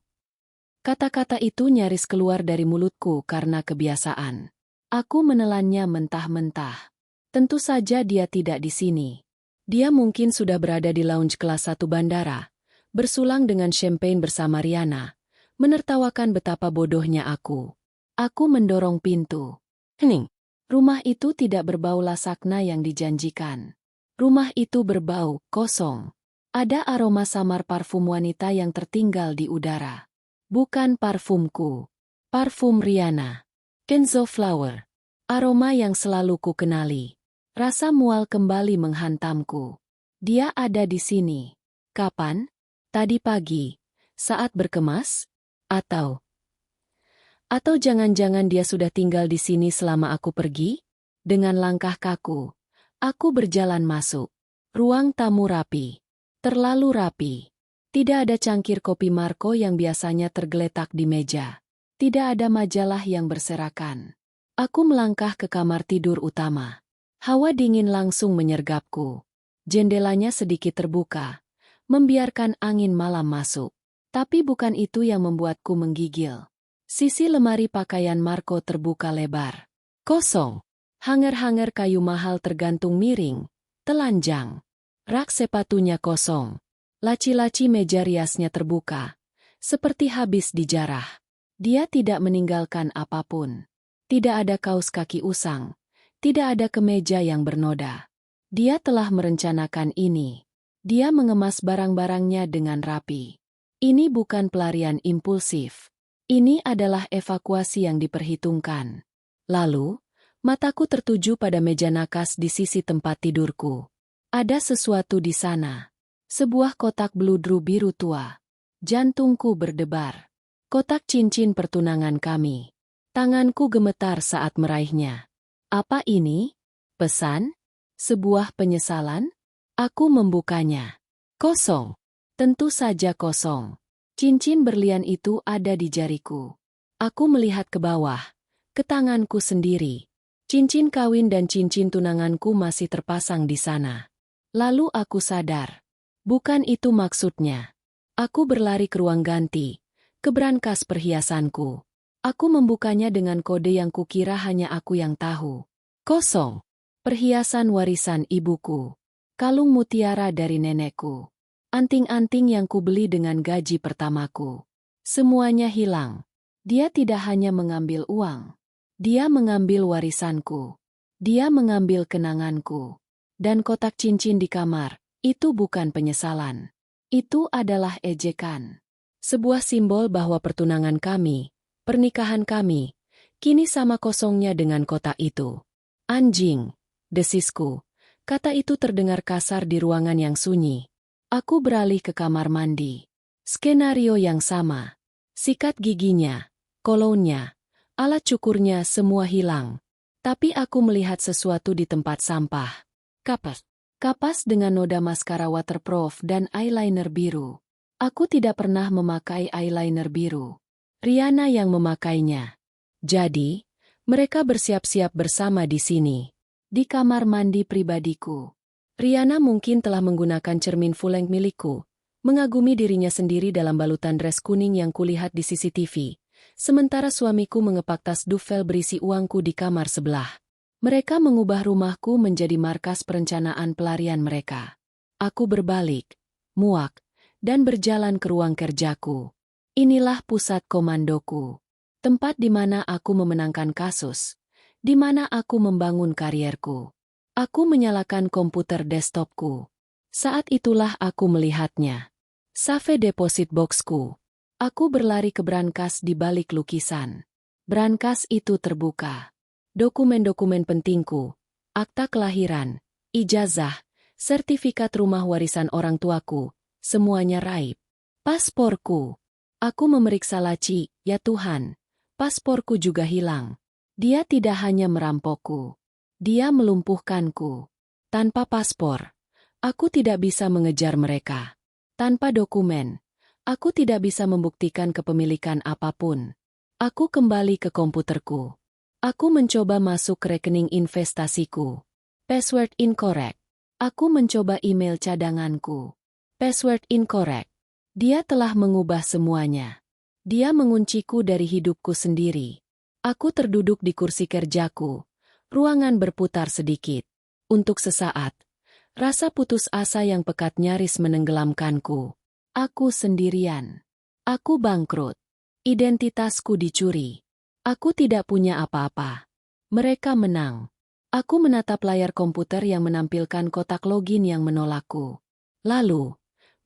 Kata-kata itu nyaris keluar dari mulutku karena kebiasaan. Aku menelannya mentah-mentah. Tentu saja dia tidak di sini. Dia mungkin sudah berada di lounge kelas 1 bandara, bersulang dengan champagne bersama Riana, menertawakan betapa bodohnya aku. Aku mendorong pintu. Rumah itu tidak berbau lasakna yang dijanjikan. Rumah itu berbau kosong. Ada aroma samar parfum wanita yang tertinggal di udara. Bukan parfumku. Parfum Riana. Kenzo Flower. Aroma yang selalu ku kenali. Rasa mual kembali menghantamku. Dia ada di sini. Kapan? Tadi pagi. Saat berkemas? Atau jangan-jangan dia sudah tinggal di sini selama aku pergi? Dengan langkah kaku, aku berjalan masuk. Ruang tamu rapi. Terlalu rapi. Tidak ada cangkir kopi Marco yang biasanya tergeletak di meja. Tidak ada majalah yang berserakan. Aku melangkah ke kamar tidur utama. Hawa dingin langsung menyergapku. Jendelanya sedikit terbuka, membiarkan angin malam masuk. Tapi bukan itu yang membuatku menggigil. Sisi lemari pakaian Marco terbuka lebar. Kosong. Hanger-hanger kayu mahal tergantung miring, telanjang. Rak sepatunya kosong. Laci-laci meja riasnya terbuka, seperti habis dijarah. Dia tidak meninggalkan apapun. Tidak ada kaus kaki usang. Tidak ada kemeja yang bernoda. Dia telah merencanakan ini. Dia mengemas barang-barangnya dengan rapi. Ini bukan pelarian impulsif. Ini adalah evakuasi yang diperhitungkan. Lalu, mataku tertuju pada meja nakas di sisi tempat tidurku. Ada sesuatu di sana. Sebuah kotak bludru biru tua. Jantungku berdebar. Kotak cincin pertunangan kami. Tanganku gemetar saat meraihnya. Apa ini? Pesan? Sebuah penyesalan? Aku membukanya. Kosong. Tentu saja kosong. Cincin berlian itu ada di jariku. Aku melihat ke bawah, ke tanganku sendiri. Cincin kawin dan cincin tunanganku masih terpasang di sana. Lalu aku sadar. Bukan itu maksudnya. Aku berlari ke ruang ganti, ke brankas perhiasanku. Aku membukanya dengan kode yang kukira hanya aku yang tahu. Kosong. Perhiasan warisan ibuku. Kalung mutiara dari nenekku. Anting-anting yang kubeli dengan gaji pertamaku. Semuanya hilang. Dia tidak hanya mengambil uang. Dia mengambil warisanku. Dia mengambil kenanganku. Dan kotak cincin di kamar, itu bukan penyesalan. Itu adalah ejekan. Sebuah simbol bahwa pertunangan kami, pernikahan kami, kini sama kosongnya dengan kotak itu. Anjing, desisku. Kata itu terdengar kasar di ruangan yang sunyi. Aku beralih ke kamar mandi. Skenario yang sama. Sikat giginya, kolonnya, alat cukurnya semua hilang. Tapi aku melihat sesuatu di tempat sampah. Kapas dengan noda maskara waterproof dan eyeliner biru. Aku tidak pernah memakai eyeliner biru. Riana yang memakainya. Jadi, mereka bersiap-siap bersama di sini. Di kamar mandi pribadiku. Riana mungkin telah menggunakan cermin full-length milikku, mengagumi dirinya sendiri dalam balutan dress kuning yang kulihat di CCTV, sementara suamiku mengepak tas duffel berisi uangku di kamar sebelah. Mereka mengubah rumahku menjadi markas perencanaan pelarian mereka. Aku berbalik, muak, dan berjalan ke ruang kerjaku. Inilah pusat komandoku. Tempat di mana aku memenangkan kasus. Di mana aku membangun karierku. Aku menyalakan komputer desktopku. Saat itulah aku melihatnya. Safe deposit boxku. Aku berlari ke brankas di balik lukisan. Brankas itu terbuka. Dokumen-dokumen pentingku, akta kelahiran, ijazah, sertifikat rumah warisan orang tuaku, semuanya raib. Pasporku. Aku memeriksa laci, ya Tuhan. Pasporku juga hilang. Dia tidak hanya merampokku. Dia melumpuhkanku. Tanpa paspor, aku tidak bisa mengejar mereka. Tanpa dokumen, aku tidak bisa membuktikan kepemilikan apapun. Aku kembali ke komputerku. Aku mencoba masuk ke rekening investasiku. Password incorrect. Aku mencoba email cadanganku. Password incorrect. Dia telah mengubah semuanya. Dia mengunciku dari hidupku sendiri. Aku terduduk di kursi kerjaku. Ruangan berputar sedikit. Untuk sesaat, rasa putus asa yang pekat nyaris menenggelamkanku. Aku sendirian. Aku bangkrut. Identitasku dicuri. Aku tidak punya apa-apa. Mereka menang. Aku menatap layar komputer yang menampilkan kotak login yang menolakku. Lalu,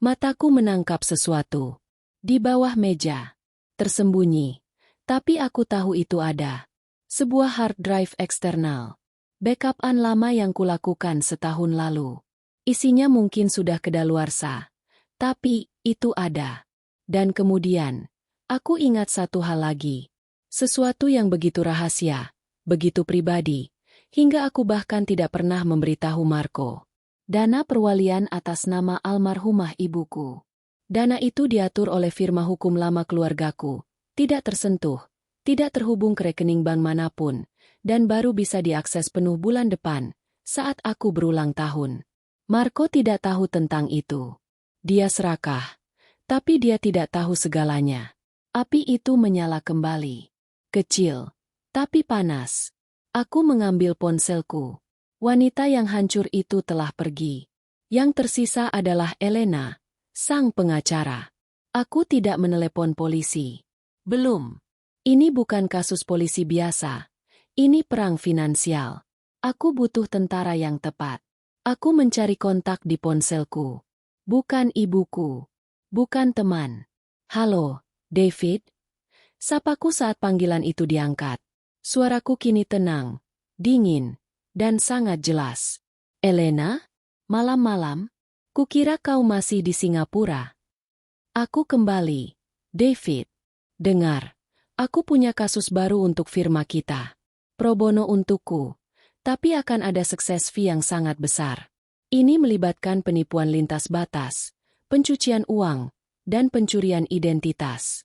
mataku menangkap sesuatu. Di bawah meja. Tersembunyi. Tapi aku tahu itu ada. Sebuah hard drive eksternal. Backup-an lama yang kulakukan setahun lalu. Isinya mungkin sudah kedaluarsa. Tapi, itu ada. Dan kemudian, aku ingat satu hal lagi. Sesuatu yang begitu rahasia, begitu pribadi, hingga aku bahkan tidak pernah memberitahu Marco. Dana perwalian atas nama almarhumah ibuku. Dana itu diatur oleh firma hukum lama keluargaku, tidak tersentuh, tidak terhubung ke rekening bank manapun, dan baru bisa diakses penuh bulan depan, saat aku berulang tahun. Marco tidak tahu tentang itu. Dia serakah, tapi dia tidak tahu segalanya. Api itu menyala kembali. Kecil, tapi panas. Aku mengambil ponselku. Wanita yang hancur itu telah pergi. Yang tersisa adalah Elena, sang pengacara. Aku tidak menelepon polisi. Belum. Ini bukan kasus polisi biasa. Ini perang finansial. Aku butuh tentara yang tepat. Aku mencari kontak di ponselku. Bukan ibuku. Bukan teman. Halo, David? Sapaku saat panggilan itu diangkat. Suaraku kini tenang, dingin, dan sangat jelas. Elena? Malam-malam? Kukira kau masih di Singapura. Aku kembali. David. Dengar, aku punya kasus baru untuk firma kita. Pro bono untukku. Tapi akan ada sukses fee yang sangat besar. Ini melibatkan penipuan lintas batas, pencucian uang, dan pencurian identitas.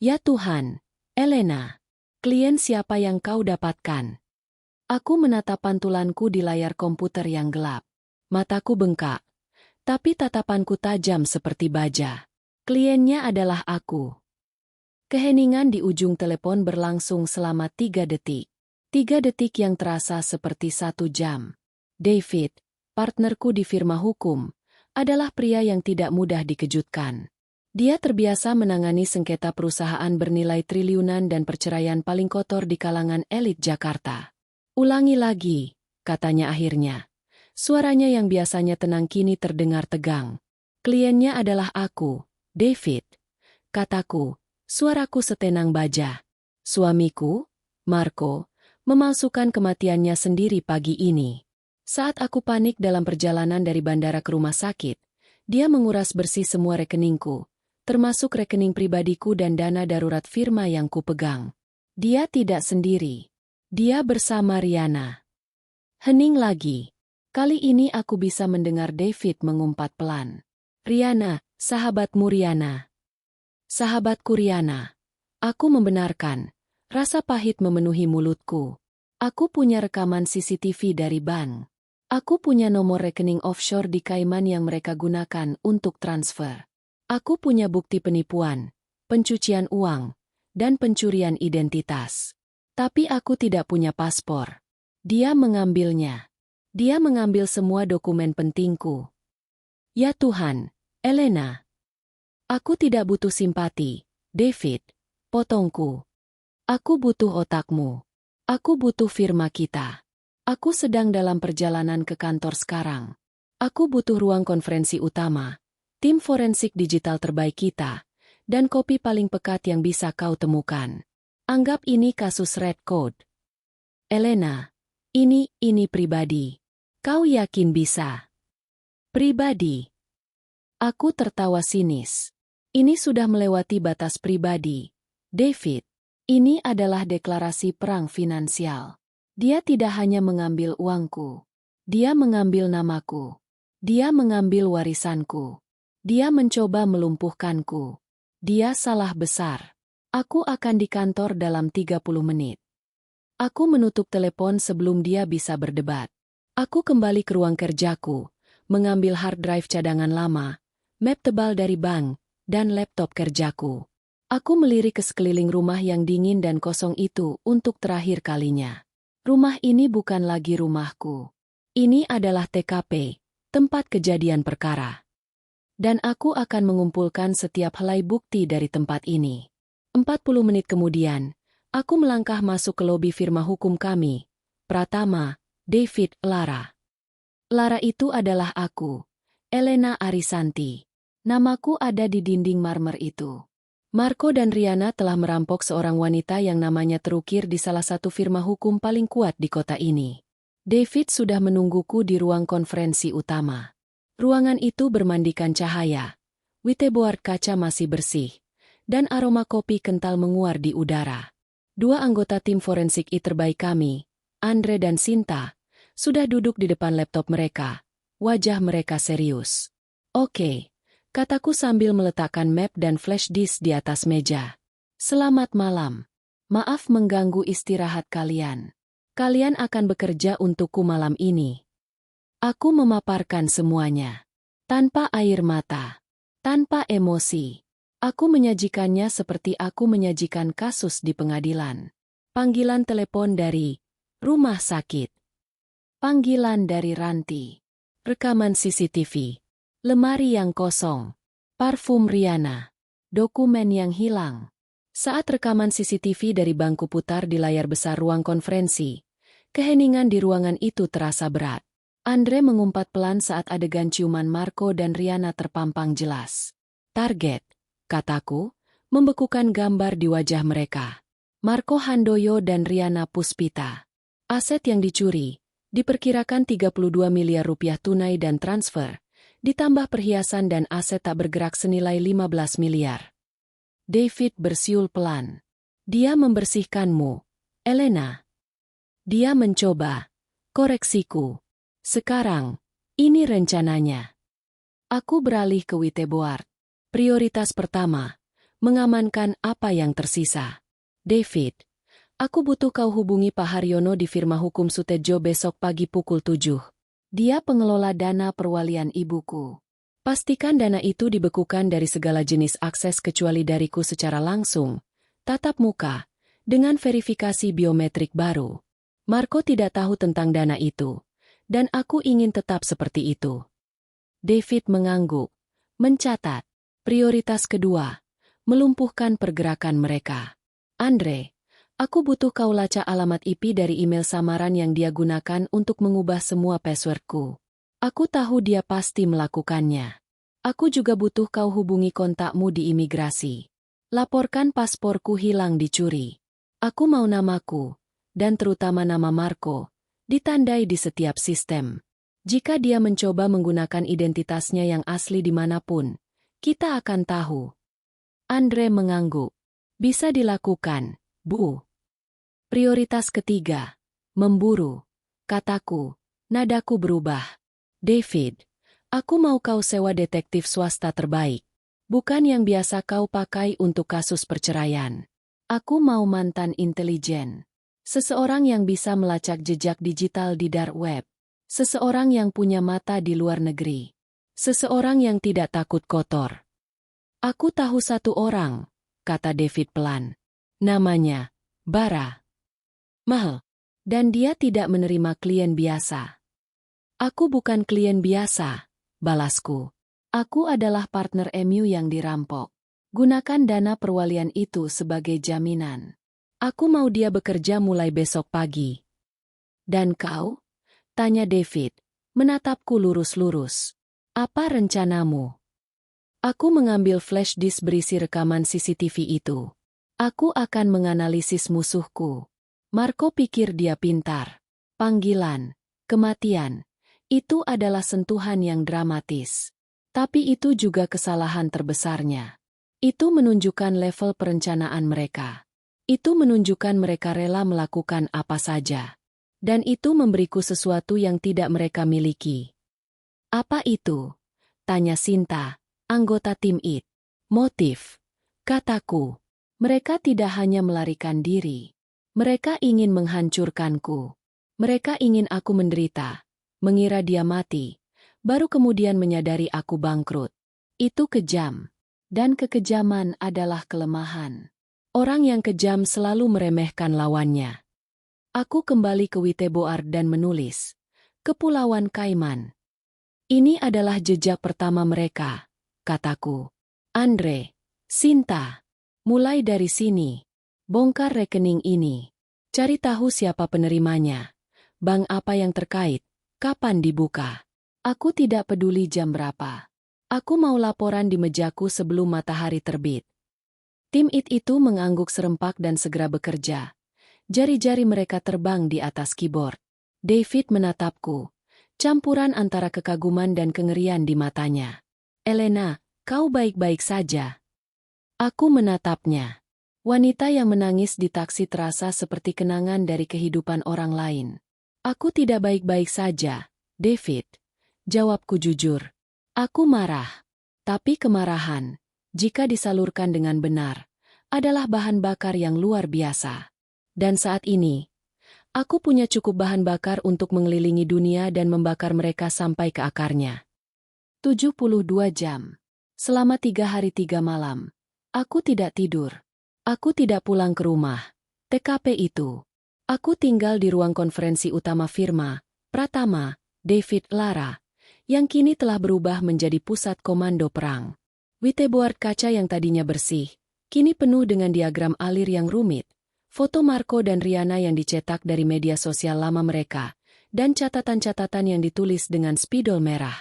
Ya Tuhan, Elena, klien siapa yang kau dapatkan? Aku menatap pantulanku di layar komputer yang gelap. Mataku bengkak, tapi tatapanku tajam seperti baja. Kliennya adalah aku. Keheningan di ujung telepon berlangsung selama 3 detik. 3 detik yang terasa seperti 1 jam. David, partnerku di firma hukum, adalah pria yang tidak mudah dikejutkan. Dia terbiasa menangani sengketa perusahaan bernilai triliunan dan perceraian paling kotor di kalangan elit Jakarta. Ulangi lagi, katanya akhirnya. Suaranya yang biasanya tenang kini terdengar tegang. Kliennya adalah aku, David. Kataku, suaraku setenang baja. Suamiku, Marco, memalsukan kematiannya sendiri pagi ini. Saat aku panik dalam perjalanan dari bandara ke rumah sakit, dia menguras bersih semua rekeningku, termasuk rekening pribadiku dan dana darurat firma yang kupegang. Dia tidak sendiri. Dia bersama Riana. Hening lagi. Kali ini aku bisa mendengar David mengumpat pelan. Riana, sahabatmu Riana. Sahabatku Riana. Aku membenarkan. Rasa pahit memenuhi mulutku. Aku punya rekaman CCTV dari bank. Aku punya nomor rekening offshore di Cayman yang mereka gunakan untuk transfer. Aku punya bukti penipuan, pencucian uang, dan pencurian identitas. Tapi aku tidak punya paspor. Dia mengambilnya. Dia mengambil semua dokumen pentingku. Ya Tuhan, Elena. Aku tidak butuh simpati, David. Potongku. Aku butuh otakmu. Aku butuh firma kita. Aku sedang dalam perjalanan ke kantor sekarang. Aku butuh ruang konferensi utama, tim forensik digital terbaik kita, dan kopi paling pekat yang bisa kau temukan. Anggap ini kasus Red Code. Elena, ini pribadi. Kau yakin bisa? Pribadi. Aku tertawa sinis. Ini sudah melewati batas pribadi. David, ini adalah deklarasi perang finansial. Dia tidak hanya mengambil uangku. Dia mengambil namaku. Dia mengambil warisanku. Dia mencoba melumpuhkanku. Dia salah besar. Aku akan di kantor dalam 30 menit. Aku menutup telepon sebelum dia bisa berdebat. Aku kembali ke ruang kerjaku, mengambil hard drive cadangan lama, map tebal dari bank, dan laptop kerjaku. Aku melirik ke sekeliling rumah yang dingin dan kosong itu untuk terakhir kalinya. Rumah ini bukan lagi rumahku. Ini adalah TKP, tempat kejadian perkara. Dan aku akan mengumpulkan setiap helai bukti dari tempat ini. 40 menit kemudian, aku melangkah masuk ke lobi firma hukum kami. Pratama, David, Lara. Lara itu adalah aku, Elena Arisanti. Namaku ada di dinding marmer itu. Marco dan Riana telah merampok seorang wanita yang namanya terukir di salah satu firma hukum paling kuat di kota ini. David sudah menungguku di ruang konferensi utama. Ruangan itu bermandikan cahaya. Whiteboard kaca masih bersih, dan aroma kopi kental menguar di udara. Dua anggota tim forensik terbaik kami, Andre dan Sinta, sudah duduk di depan laptop mereka. Wajah mereka serius. Oke, kataku sambil meletakkan map dan flash disk di atas meja. Selamat malam. Maaf mengganggu istirahat kalian. Kalian akan bekerja untukku malam ini. Aku memaparkan semuanya. Tanpa air mata. Tanpa emosi. Aku menyajikannya seperti aku menyajikan kasus di pengadilan. Panggilan telepon dari rumah sakit. Panggilan dari Ranti. Rekaman CCTV. Lemari yang kosong. Parfum Riana. Dokumen yang hilang. Saat rekaman CCTV dari bangku putar di layar besar ruang konferensi, keheningan di ruangan itu terasa berat. Andre mengumpat pelan saat adegan ciuman Marco dan Riana terpampang jelas. Target, kataku, membekukan gambar di wajah mereka. Marco Handoyo dan Riana Puspita. Aset yang dicuri, diperkirakan 32 miliar rupiah tunai dan transfer, ditambah perhiasan dan aset tak bergerak senilai 15 miliar. David bersiul pelan. Dia membersihkanmu, Elena. Dia mencoba. Koreksiku. Sekarang, ini rencananya. Aku beralih ke Whiteboard. Prioritas pertama, mengamankan apa yang tersisa. David, aku butuh kau hubungi Pak Haryono di firma hukum Sutejo besok pagi pukul 7. Dia pengelola dana perwalian ibuku. Pastikan dana itu dibekukan dari segala jenis akses kecuali dariku secara langsung, tatap muka, dengan verifikasi biometrik baru. Marco tidak tahu tentang dana itu, dan aku ingin tetap seperti itu. David mengangguk, mencatat. Prioritas kedua, melumpuhkan pergerakan mereka. Andre, aku butuh kau lacak alamat IP dari email samaran yang dia gunakan untuk mengubah semua passwordku. Aku tahu dia pasti melakukannya. Aku juga butuh kau hubungi kontakmu di imigrasi. Laporkan pasporku hilang dicuri. Aku mau namaku, dan terutama nama Marco, ditandai di setiap sistem. Jika dia mencoba menggunakan identitasnya yang asli dimanapun, kita akan tahu. Andre mengangguk. Bisa dilakukan, Bu. Prioritas ketiga, memburu. Kataku, nadaku berubah. David, aku mau kau sewa detektif swasta terbaik. Bukan yang biasa kau pakai untuk kasus perceraian. Aku mau mantan intelijen. Seseorang yang bisa melacak jejak digital di dark web. Seseorang yang punya mata di luar negeri. Seseorang yang tidak takut kotor. Aku tahu satu orang, kata David pelan. Namanya, Bara. Mahal. Dan dia tidak menerima klien biasa. Aku bukan klien biasa, balasku. Aku adalah partner MU yang dirampok. Gunakan dana perwalian itu sebagai jaminan. Aku mau dia bekerja mulai besok pagi. Dan kau? Tanya David, menatapku lurus-lurus. Apa rencanamu? Aku mengambil flash disk berisi rekaman CCTV itu. Aku akan menganalisis musuhku. Marco pikir dia pintar. Panggilan, kematian, itu adalah sentuhan yang dramatis. Tapi itu juga kesalahan terbesarnya. Itu menunjukkan level perencanaan mereka. Itu menunjukkan mereka rela melakukan apa saja. Dan itu memberiku sesuatu yang tidak mereka miliki. Apa itu? Tanya Sinta, anggota tim IT. Motif, kataku. Mereka tidak hanya melarikan diri. Mereka ingin menghancurkanku. Mereka ingin aku menderita, mengira dia mati, baru kemudian menyadari aku bangkrut. Itu kejam. Dan kekejaman adalah kelemahan. Orang yang kejam selalu meremehkan lawannya. Aku kembali ke Witeboard dan menulis. Kepulauan Kaiman. Ini adalah jejak pertama mereka, kataku. Andre, Sinta, mulai dari sini. Bongkar rekening ini. Cari tahu siapa penerimanya. Bank apa yang terkait, kapan dibuka. Aku tidak peduli jam berapa. Aku mau laporan di mejaku sebelum matahari terbit. Tim IT itu mengangguk serempak dan segera bekerja. Jari-jari mereka terbang di atas keyboard. David menatapku. Campuran antara kekaguman dan kengerian di matanya. Elena, kau baik-baik saja. Aku menatapnya. Wanita yang menangis di taksi terasa seperti kenangan dari kehidupan orang lain. Aku tidak baik-baik saja, David. Jawabku jujur. Aku marah. Tapi kemarahan, jika disalurkan dengan benar, adalah bahan bakar yang luar biasa. Dan saat ini, aku punya cukup bahan bakar untuk mengelilingi dunia dan membakar mereka sampai ke akarnya. 72 jam. Selama 3 hari 3 malam. Aku tidak tidur. Aku tidak pulang ke rumah. TKP itu. Aku tinggal di ruang konferensi utama firma, Pratama, David Lara, yang kini telah berubah menjadi pusat komando perang. Witeboard kaca yang tadinya bersih, kini penuh dengan diagram alir yang rumit, foto Marco dan Riana yang dicetak dari media sosial lama mereka, dan catatan-catatan yang ditulis dengan spidol merah.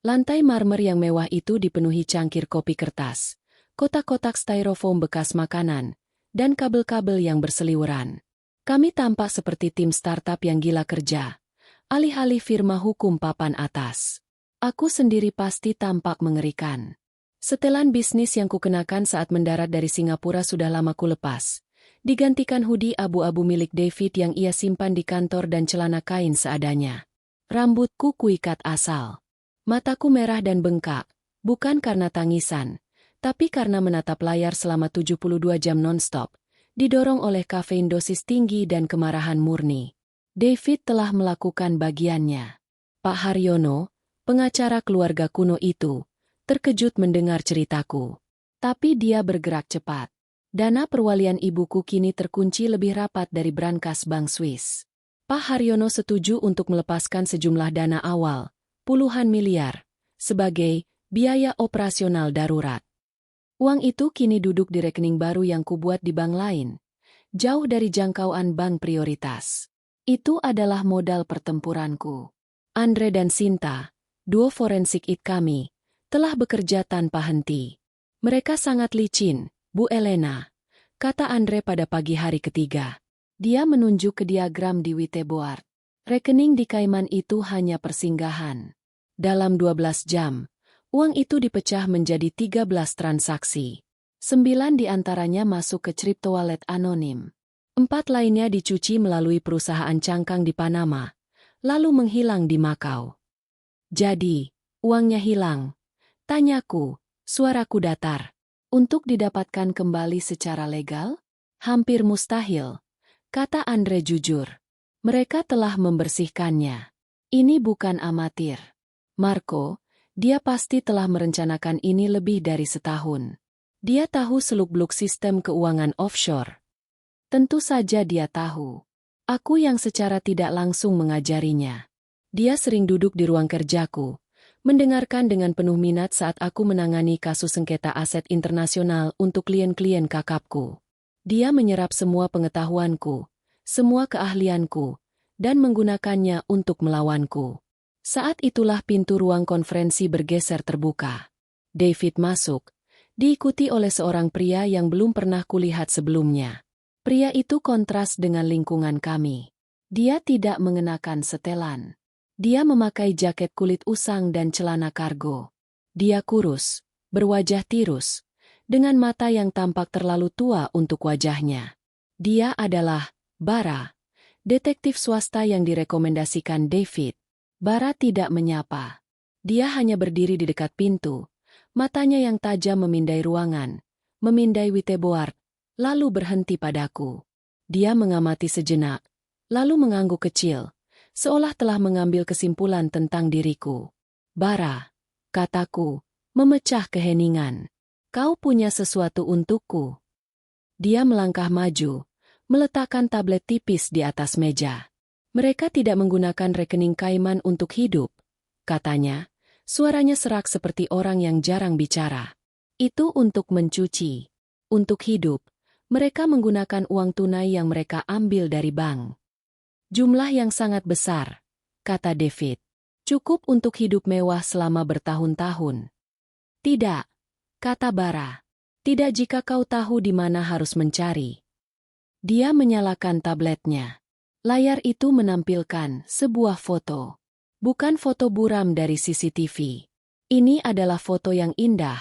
Lantai marmer yang mewah itu dipenuhi cangkir kopi kertas, kotak-kotak styrofoam bekas makanan, dan kabel-kabel yang berseliweran. Kami tampak seperti tim startup yang gila kerja, alih-alih firma hukum papan atas. Aku sendiri pasti tampak mengerikan. Setelan bisnis yang kukenakan saat mendarat dari Singapura sudah lama kulepas. Digantikan hoodie abu-abu milik David yang ia simpan di kantor dan celana kain seadanya. Rambutku kuikat asal. Mataku merah dan bengkak, bukan karena tangisan, tapi karena menatap layar selama 72 jam non-stop, didorong oleh kafein dosis tinggi dan kemarahan murni. David telah melakukan bagiannya. Pak Haryono, pengacara keluarga kuno itu, terkejut mendengar ceritaku. Tapi dia bergerak cepat. Dana perwalian ibuku kini terkunci lebih rapat dari brankas Bank Swiss. Pak Haryono setuju untuk melepaskan sejumlah dana awal, puluhan miliar, sebagai biaya operasional darurat. Uang itu kini duduk di rekening baru yang kubuat di bank lain, jauh dari jangkauan bank prioritas. Itu adalah modal pertempuranku. Andre dan Sinta, duo forensik IT kami, telah bekerja tanpa henti. Mereka sangat licin, Bu Elena, kata Andre pada pagi hari ketiga. Dia menunjuk ke diagram di Witeboard. Rekening di Kaiman itu hanya persinggahan. Dalam 12 jam, uang itu dipecah menjadi 13 transaksi. 9 diantaranya masuk ke crypto wallet anonim. 4 lainnya dicuci melalui perusahaan cangkang di Panama, lalu menghilang di Makau. Jadi, uangnya hilang. Tanyaku, suaraku datar. Untuk didapatkan kembali secara legal? Hampir mustahil, kata Andre jujur. Mereka telah membersihkannya. Ini bukan amatir. Marco, dia pasti telah merencanakan ini lebih dari setahun. Dia tahu seluk-beluk sistem keuangan offshore. Tentu saja dia tahu. Aku yang secara tidak langsung mengajarinya. Dia sering duduk di ruang kerjaku, mendengarkan dengan penuh minat saat aku menangani kasus sengketa aset internasional untuk klien-klien kakapku. Dia menyerap semua pengetahuanku, semua keahlianku, dan menggunakannya untuk melawanku. Saat itulah pintu ruang konferensi bergeser terbuka. David masuk, diikuti oleh seorang pria yang belum pernah kulihat sebelumnya. Pria itu kontras dengan lingkungan kami. Dia tidak mengenakan setelan. Dia memakai jaket kulit usang dan celana kargo. Dia kurus, berwajah tirus, dengan mata yang tampak terlalu tua untuk wajahnya. Dia adalah Bara, detektif swasta yang direkomendasikan David. Bara tidak menyapa. Dia hanya berdiri di dekat pintu, matanya yang tajam memindai ruangan, memindai Witeboard, lalu berhenti padaku. Dia mengamati sejenak, lalu mengangguk kecil, seolah telah mengambil kesimpulan tentang diriku. Bara, kataku, memecah keheningan. Kau punya sesuatu untukku. Dia melangkah maju, meletakkan tablet tipis di atas meja. Mereka tidak menggunakan rekening Kaiman untuk hidup, katanya, suaranya serak seperti orang yang jarang bicara. Itu untuk mencuci. Untuk hidup, mereka menggunakan uang tunai yang mereka ambil dari bank. Jumlah yang sangat besar, kata David. Cukup untuk hidup mewah selama bertahun-tahun. Tidak, kata Bara. Tidak jika kau tahu di mana harus mencari. Dia menyalakan tabletnya. Layar itu menampilkan sebuah foto. Bukan foto buram dari CCTV. Ini adalah foto yang indah,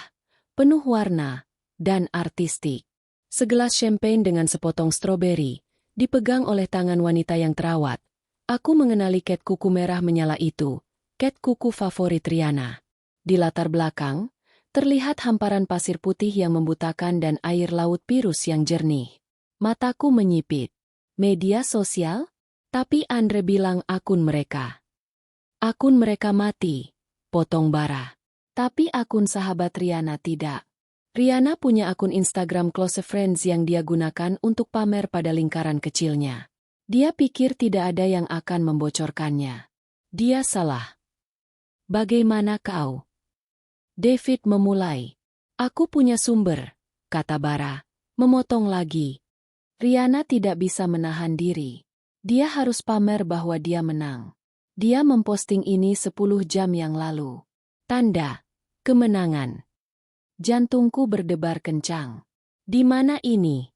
penuh warna, dan artistik. Segelas champagne dengan sepotong stroberi, dipegang oleh tangan wanita yang terawat. Aku mengenali cat kuku merah menyala itu, cat kuku favorit Riana. Di latar belakang, terlihat hamparan pasir putih yang membutakan dan air laut Pirus yang jernih. Mataku menyipit. Media sosial? Tapi Andre bilang akun mereka. Akun mereka mati, potong Bara. Tapi akun sahabat Riana tidak. Riana punya akun Instagram Close Friends yang dia gunakan untuk pamer pada lingkaran kecilnya. Dia pikir tidak ada yang akan membocorkannya. Dia salah. Bagaimana kau? David memulai. Aku punya sumber, kata Bara, memotong lagi. Riana tidak bisa menahan diri. Dia harus pamer bahwa dia menang. Dia memposting ini 10 jam yang lalu. Tanda kemenangan. Jantungku berdebar kencang. Di mana ini?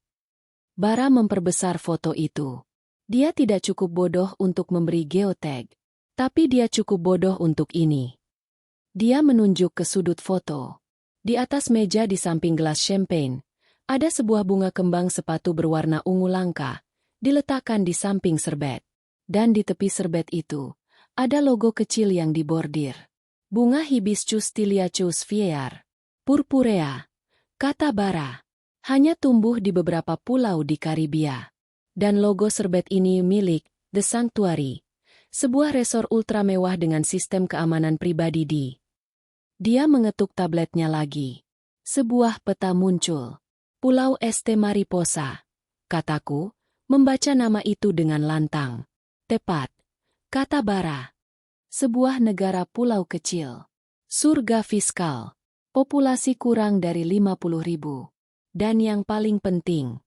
Bara memperbesar foto itu. Dia tidak cukup bodoh untuk memberi geotag. Tapi dia cukup bodoh untuk ini. Dia menunjuk ke sudut foto. Di atas meja di samping gelas champagne, ada sebuah bunga kembang sepatu berwarna ungu langka, diletakkan di samping serbet. Dan di tepi serbet itu, ada logo kecil yang dibordir. Bunga Hibiscus tiliacus Vier. Purpurea, kata Bara, hanya tumbuh di beberapa pulau di Karibia. Dan logo serbet ini milik The Sanctuary, sebuah resor ultra mewah dengan sistem keamanan pribadi di. Dia mengetuk tabletnya lagi. Sebuah peta muncul. Pulau Este Mariposa, kataku, membaca nama itu dengan lantang. Tepat, kata Bara. Sebuah negara pulau kecil. Surga fiskal. Populasi kurang dari 50.000. Dan yang paling penting,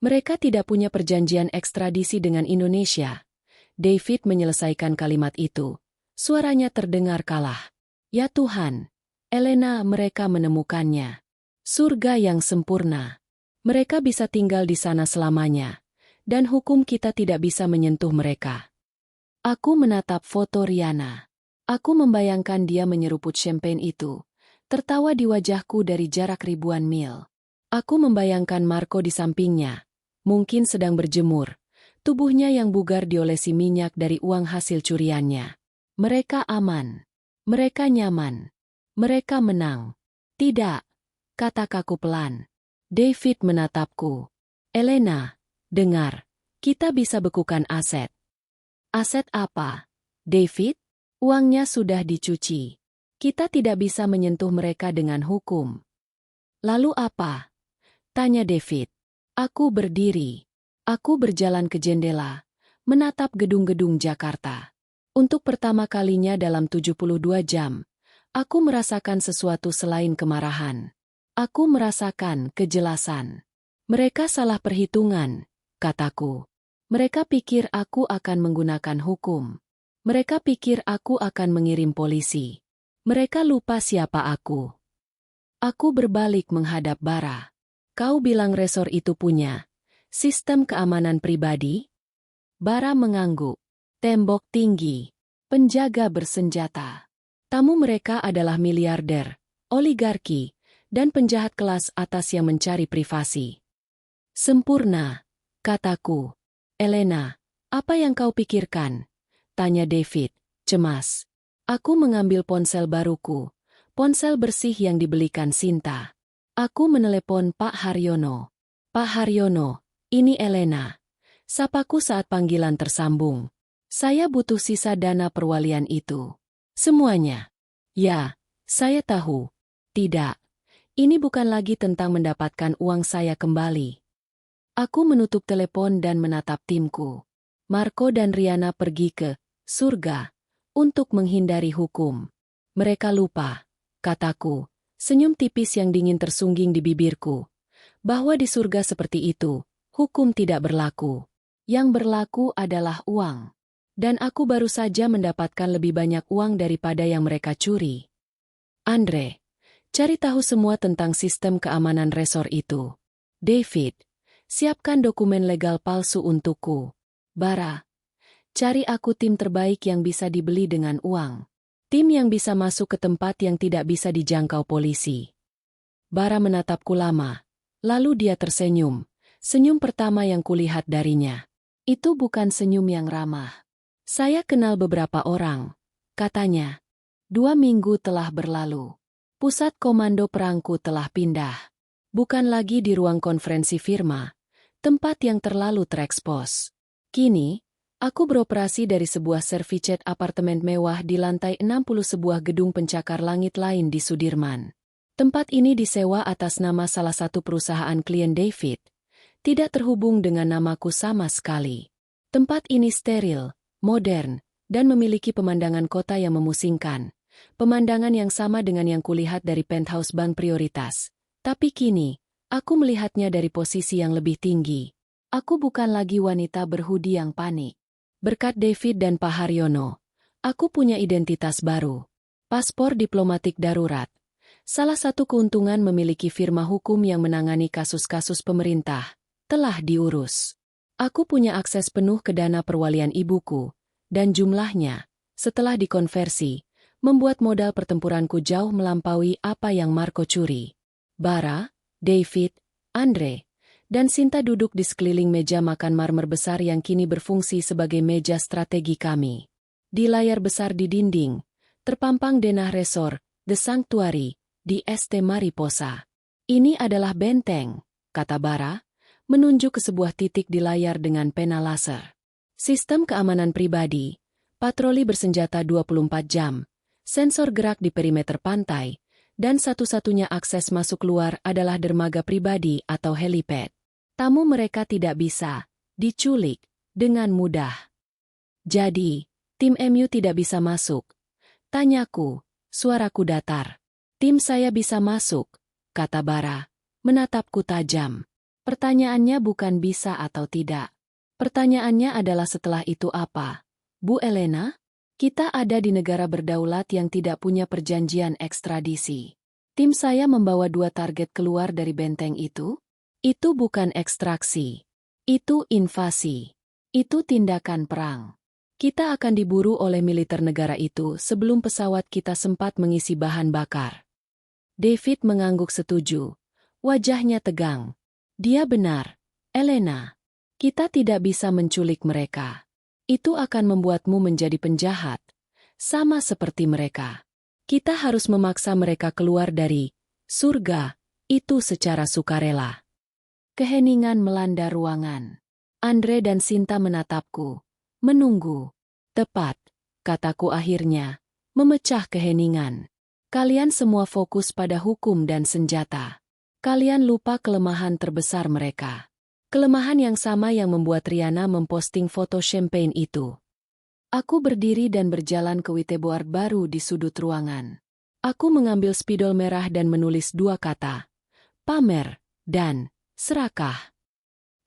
mereka tidak punya perjanjian ekstradisi dengan Indonesia. David menyelesaikan kalimat itu. Suaranya terdengar kalah. Ya Tuhan, Elena, mereka menemukannya. Surga yang sempurna. Mereka bisa tinggal di sana selamanya. Dan hukum kita tidak bisa menyentuh mereka. Aku menatap foto Riana. Aku membayangkan dia menyeruput champagne itu. Tertawa di wajahku dari jarak ribuan mil. Aku membayangkan Marco di sampingnya. Mungkin sedang berjemur. Tubuhnya yang bugar diolesi minyak dari uang hasil curiannya. Mereka aman. Mereka nyaman. Mereka menang. Tidak, kata kaku pelan. David menatapku. Elena, dengar. Kita bisa bekukan aset. Aset apa? David? Uangnya sudah dicuci. Kita tidak bisa menyentuh mereka dengan hukum. Lalu apa? Tanya David. Aku berdiri. Aku berjalan ke jendela, menatap gedung-gedung Jakarta. Untuk pertama kalinya dalam 72 jam, aku merasakan sesuatu selain kemarahan. Aku merasakan kejelasan. Mereka salah perhitungan, kataku. Mereka pikir aku akan menggunakan hukum. Mereka pikir aku akan mengirim polisi. Mereka lupa siapa aku. Aku berbalik menghadap Bara. Kau bilang resor itu punya sistem keamanan pribadi? Bara mengangguk. Tembok tinggi. Penjaga bersenjata. Tamu mereka adalah miliarder, oligarki, dan penjahat kelas atas yang mencari privasi. Sempurna, kataku. Elena, apa yang kau pikirkan? Tanya David, cemas. Aku mengambil ponsel baruku, ponsel bersih yang dibelikan Sinta. Aku menelepon Pak Haryono. Pak Haryono, ini Elena. Sapaku saat panggilan tersambung. Saya butuh sisa dana perwalian itu. Semuanya. Ya, saya tahu. Tidak. Ini bukan lagi tentang mendapatkan uang saya kembali. Aku menutup telepon dan menatap timku. Marco dan Riana pergi ke surga untuk menghindari hukum. Mereka lupa, kataku, senyum tipis yang dingin tersungging di bibirku, bahwa di surga seperti itu, hukum tidak berlaku. Yang berlaku adalah uang. Dan aku baru saja mendapatkan lebih banyak uang daripada yang mereka curi. Andre, cari tahu semua tentang sistem keamanan resor itu. David, siapkan dokumen legal palsu untukku. Bara, cari aku tim terbaik yang bisa dibeli dengan uang. Tim yang bisa masuk ke tempat yang tidak bisa dijangkau polisi. Bara menatapku lama. Lalu dia tersenyum. Senyum pertama yang kulihat darinya. Itu bukan senyum yang ramah. Saya kenal beberapa orang, katanya. 2 minggu telah berlalu. Pusat komando perangku telah pindah. Bukan lagi di ruang konferensi firma, tempat yang terlalu terekspos. Kini, aku beroperasi dari sebuah servicet apartemen mewah di lantai 60 sebuah gedung pencakar langit lain di Sudirman. Tempat ini disewa atas nama salah satu perusahaan klien David. Tidak terhubung dengan namaku sama sekali. Tempat ini steril, modern, dan memiliki pemandangan kota yang memusingkan. Pemandangan yang sama dengan yang kulihat dari penthouse bank prioritas. Tapi kini, aku melihatnya dari posisi yang lebih tinggi. Aku bukan lagi wanita berhudi yang panik. Berkat David dan Pak Haryono, aku punya identitas baru. Paspor diplomatik darurat. Salah satu keuntungan memiliki firma hukum yang menangani kasus-kasus pemerintah, telah diurus. Aku punya akses penuh ke dana perwalian ibuku, dan jumlahnya, setelah dikonversi, membuat modal pertempuranku jauh melampaui apa yang Marco curi. Bara, David, Andre, dan Sinta duduk di sekeliling meja makan marmer besar yang kini berfungsi sebagai meja strategi kami. Di layar besar di dinding, terpampang denah resor, The Sanctuary, di ST Mariposa. Ini adalah benteng, kata Bara, menunjuk ke sebuah titik di layar dengan pena laser. Sistem keamanan pribadi, patroli bersenjata 24 jam, sensor gerak di perimeter pantai, dan satu-satunya akses masuk keluar adalah dermaga pribadi atau helipad. Tamu mereka tidak bisa diculik dengan mudah. Jadi, tim MU tidak bisa masuk. Tanyaku, suaraku datar. Tim saya bisa masuk, kata Bara, menatapku tajam. Pertanyaannya bukan bisa atau tidak. Pertanyaannya adalah setelah itu apa? Bu Elena? Kita ada di negara berdaulat yang tidak punya perjanjian ekstradisi. Tim saya membawa 2 target keluar dari benteng itu. Itu bukan ekstraksi. Itu invasi. Itu tindakan perang. Kita akan diburu oleh militer negara itu sebelum pesawat kita sempat mengisi bahan bakar. David mengangguk setuju. Wajahnya tegang. Dia benar, Elena. Kita tidak bisa menculik mereka. Itu akan membuatmu menjadi penjahat, sama seperti mereka. Kita harus memaksa mereka keluar dari surga, itu secara sukarela. Keheningan melanda ruangan. Andre dan Sinta menatapku, menunggu. Tepat, kataku akhirnya, memecah keheningan. Kalian semua fokus pada hukum dan senjata. Kalian lupa kelemahan terbesar mereka. Kelemahan yang sama yang membuat Rihanna memposting foto champagne itu. Aku berdiri dan berjalan ke whiteboard baru di sudut ruangan. Aku mengambil spidol merah dan menulis dua kata. Pamer dan serakah.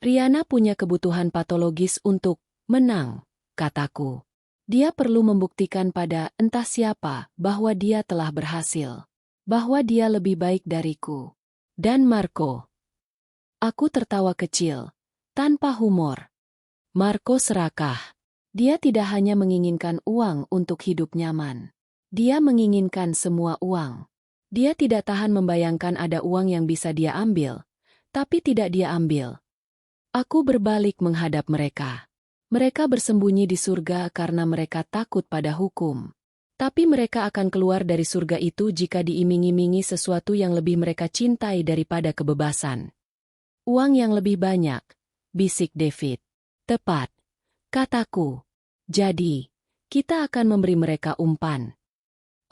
Rihanna punya kebutuhan patologis untuk menang, kataku. Dia perlu membuktikan pada entah siapa bahwa dia telah berhasil. Bahwa dia lebih baik dariku. Dan Marco. Aku tertawa kecil, tanpa humor. Marco serakah. Dia tidak hanya menginginkan uang untuk hidup nyaman. Dia menginginkan semua uang. Dia tidak tahan membayangkan ada uang yang bisa dia ambil, tapi tidak dia ambil. Aku berbalik menghadap mereka. Mereka bersembunyi di surga karena mereka takut pada hukum. Tapi mereka akan keluar dari surga itu jika diiming-imingi sesuatu yang lebih mereka cintai daripada kebebasan. Uang yang lebih banyak, bisik David. Tepat, kataku. Jadi, kita akan memberi mereka umpan.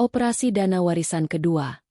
Operasi dana warisan kedua.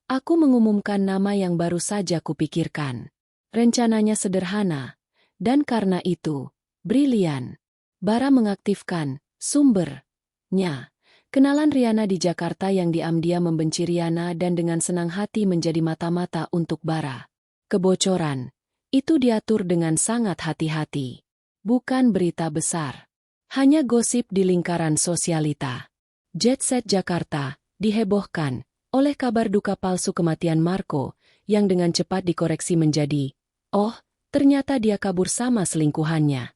Aku mengumumkan nama yang baru saja kupikirkan. Rencananya sederhana, dan karena itu, brilian. Bara mengaktifkan sumbernya. Kenalan Rihanna di Jakarta yang diam-diam membenci Rihanna dan dengan senang hati menjadi mata-mata untuk Bara. Kebocoran. Itu diatur dengan sangat hati-hati. Bukan berita besar. Hanya gosip di lingkaran sosialita. Jet Set Jakarta dihebohkan oleh kabar duka palsu kematian Marco yang dengan cepat dikoreksi menjadi, oh, ternyata dia kabur sama selingkuhannya.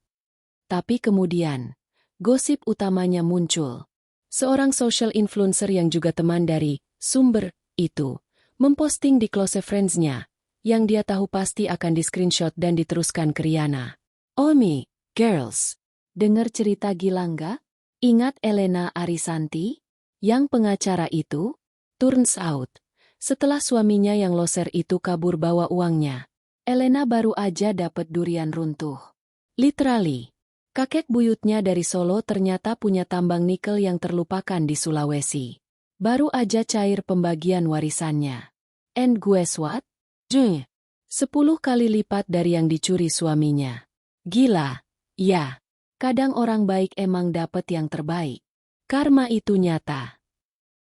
Tapi kemudian, gosip utamanya muncul. Seorang social influencer yang juga teman dari sumber itu memposting di close friends-nya yang dia tahu pasti akan di-screenshot dan diteruskan ke Rihanna. Omi, girls. Dengar cerita gila nggak? Ingat Elena Arisanti? Yang pengacara itu? Turns out, setelah suaminya yang loser itu kabur bawa uangnya, Elena baru aja dapat durian runtuh. Literally. Kakek buyutnya dari Solo ternyata punya tambang nikel yang terlupakan di Sulawesi. Baru aja cair pembagian warisannya. And guess what? 10 kali lipat dari yang dicuri suaminya. Gila, ya. Kadang orang baik emang dapet yang terbaik. Karma itu nyata.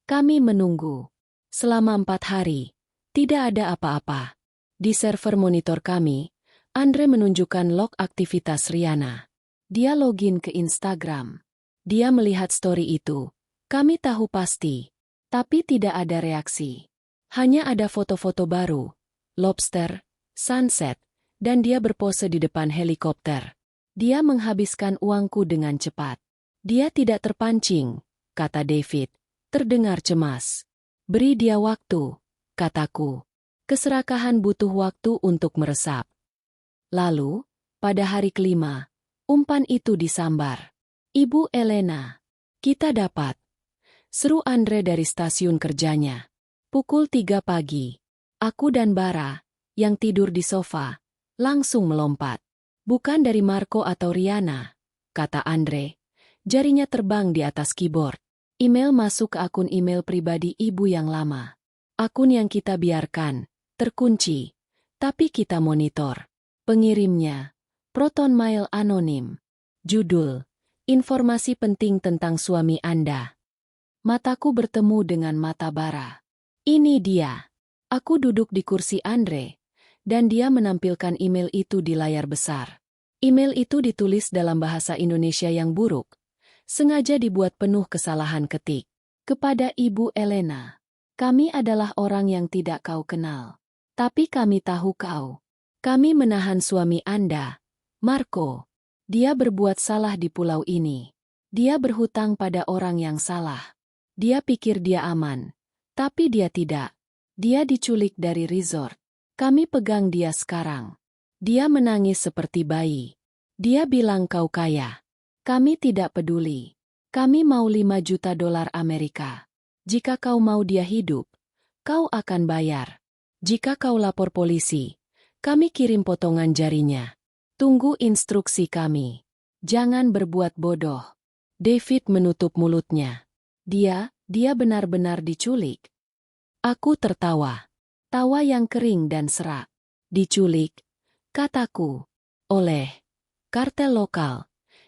Kami menunggu. Selama 4 hari, tidak ada apa-apa. Di server monitor kami, Andre menunjukkan log aktivitas Rihanna. Dia login ke Instagram. Dia melihat story itu. Kami tahu pasti. Tapi tidak ada reaksi. Hanya ada foto-foto baru. Lobster, sunset, dan dia berpose di depan helikopter. Dia menghabiskan uangku dengan cepat. Dia tidak terpancing, kata David. Terdengar cemas. Beri dia waktu, kataku. Keserakahan butuh waktu untuk meresap. Lalu, pada hari kelima, umpan itu disambar. Ibu Elena, kita dapat. Seru Andre dari stasiun kerjanya. Pukul 3 pagi. Aku dan Bara, yang tidur di sofa, langsung melompat. Bukan dari Marco atau Rihanna, kata Andre. Jarinya terbang di atas keyboard. Email masuk ke akun email pribadi ibu yang lama. Akun yang kita biarkan, terkunci. Tapi kita monitor. Pengirimnya, Proton Mail Anonim. Judul, informasi penting tentang suami Anda. Mataku bertemu dengan mata Bara. Ini dia. Aku duduk di kursi Andre, dan dia menampilkan email itu di layar besar. Email itu ditulis dalam bahasa Indonesia yang buruk, sengaja dibuat penuh kesalahan ketik. Kepada Ibu Elena, kami adalah orang yang tidak kau kenal. Tapi kami tahu kau. Kami menahan suami Anda, Marco. Dia berbuat salah di pulau ini. Dia berhutang pada orang yang salah. Dia pikir dia aman, tapi dia tidak. Dia diculik dari resort. Kami pegang dia sekarang. Dia menangis seperti bayi. Dia bilang kau kaya. Kami tidak peduli. Kami mau 5 juta dolar Amerika. Jika kau mau dia hidup, kau akan bayar. Jika kau lapor polisi, kami kirim potongan jarinya. Tunggu instruksi kami. Jangan berbuat bodoh. David menutup mulutnya. Dia benar-benar diculik. Aku tertawa. Tawa yang kering dan serak. Diculik, kataku. oleh kartel lokal,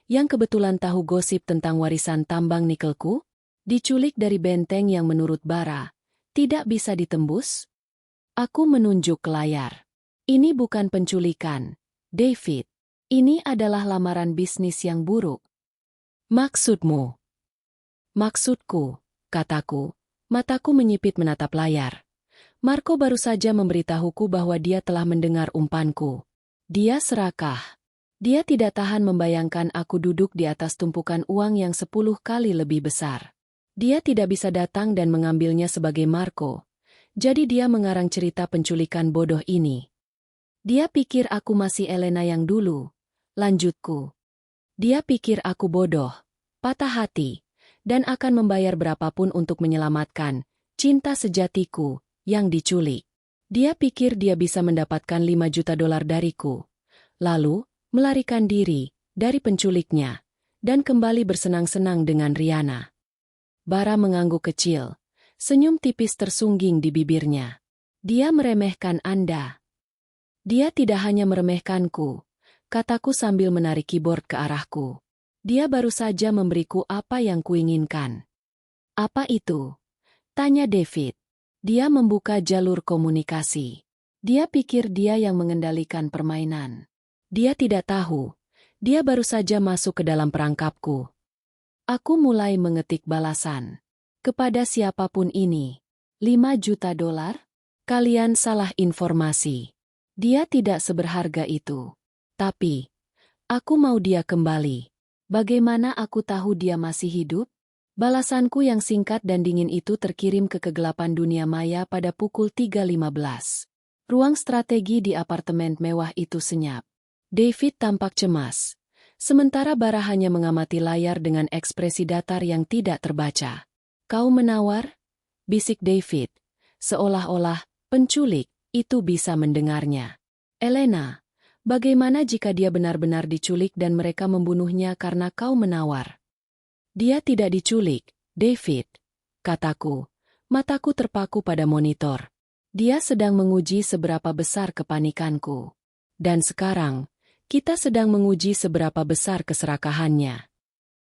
yang kebetulan tahu gosip tentang warisan tambang nikelku, diculik dari benteng yang menurut Bara tidak bisa ditembus? Aku menunjuk ke layar. Ini bukan penculikan, David. Ini adalah lamaran bisnis yang buruk. Maksudmu? Maksudku, kataku. Mataku menyipit menatap layar. Marco baru saja memberitahuku bahwa dia telah mendengar umpanku. Dia serakah. Dia tidak tahan membayangkan aku duduk di atas tumpukan uang yang 10 kali lebih besar. Dia tidak bisa datang dan mengambilnya sebagai Marco. Jadi dia mengarang cerita penculikan bodoh ini. Dia pikir aku masih Elena yang dulu. Lanjutku. Dia pikir aku bodoh, patah hati, dan akan membayar berapapun untuk menyelamatkan cinta sejatiku yang diculik. Dia pikir dia bisa mendapatkan 5 juta dolar dariku. Lalu, melarikan diri dari penculiknya dan kembali bersenang-senang dengan Riana. Bara mengangguk kecil, senyum tipis tersungging di bibirnya. Dia meremehkan Anda. Dia tidak hanya meremehkanku, kataku sambil menarik keyboard ke arahku. Dia baru saja memberiku apa yang kuinginkan. Apa itu? Tanya David. Dia membuka jalur komunikasi. Dia pikir dia yang mengendalikan permainan. Dia tidak tahu. Dia baru saja masuk ke dalam perangkapku. Aku mulai mengetik balasan. Kepada siapapun ini. 5 juta dolar? Kalian salah informasi. Dia tidak seberharga itu. Tapi, aku mau dia kembali. Bagaimana aku tahu dia masih hidup? Balasanku yang singkat dan dingin itu terkirim ke kegelapan dunia maya pada pukul 3.15. Ruang strategi di apartemen mewah itu senyap. David tampak cemas. Sementara Bara hanya mengamati layar dengan ekspresi datar yang tidak terbaca. Kau menawar? Bisik David. Seolah-olah penculik itu bisa mendengarnya. Elena. Bagaimana jika dia benar-benar diculik dan mereka membunuhnya karena kau menawar? Dia tidak diculik, David, kataku. Mataku terpaku pada monitor. Dia sedang menguji seberapa besar kepanikanku. Dan sekarang, kita sedang menguji seberapa besar keserakahannya.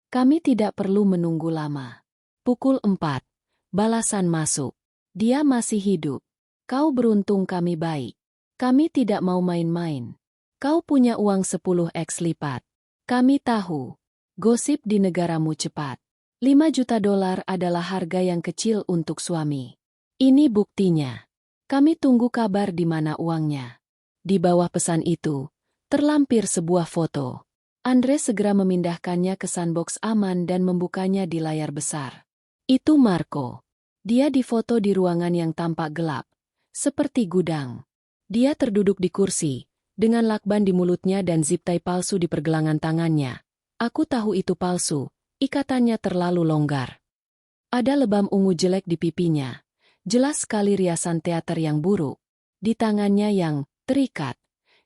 Kami tidak perlu menunggu lama. Pukul 4, balasan masuk. Dia masih hidup. Kau beruntung kami baik. Kami tidak mau main-main. Kau punya uang 10x lipat. Kami tahu. Gosip di negaramu cepat. 5 juta dolar adalah harga yang kecil untuk suami. Ini buktinya. Kami tunggu kabar di mana uangnya. Di bawah pesan itu, terlampir sebuah foto. Andre segera memindahkannya ke sandbox aman dan membukanya di layar besar. Itu Marco. Dia difoto di ruangan yang tampak gelap, seperti gudang. Dia terduduk di kursi, dengan lakban di mulutnya dan zip tie palsu di pergelangan tangannya. Aku tahu itu palsu, ikatannya terlalu longgar. Ada lebam ungu jelek di pipinya. Jelas sekali riasan teater yang buruk. Di tangannya yang terikat,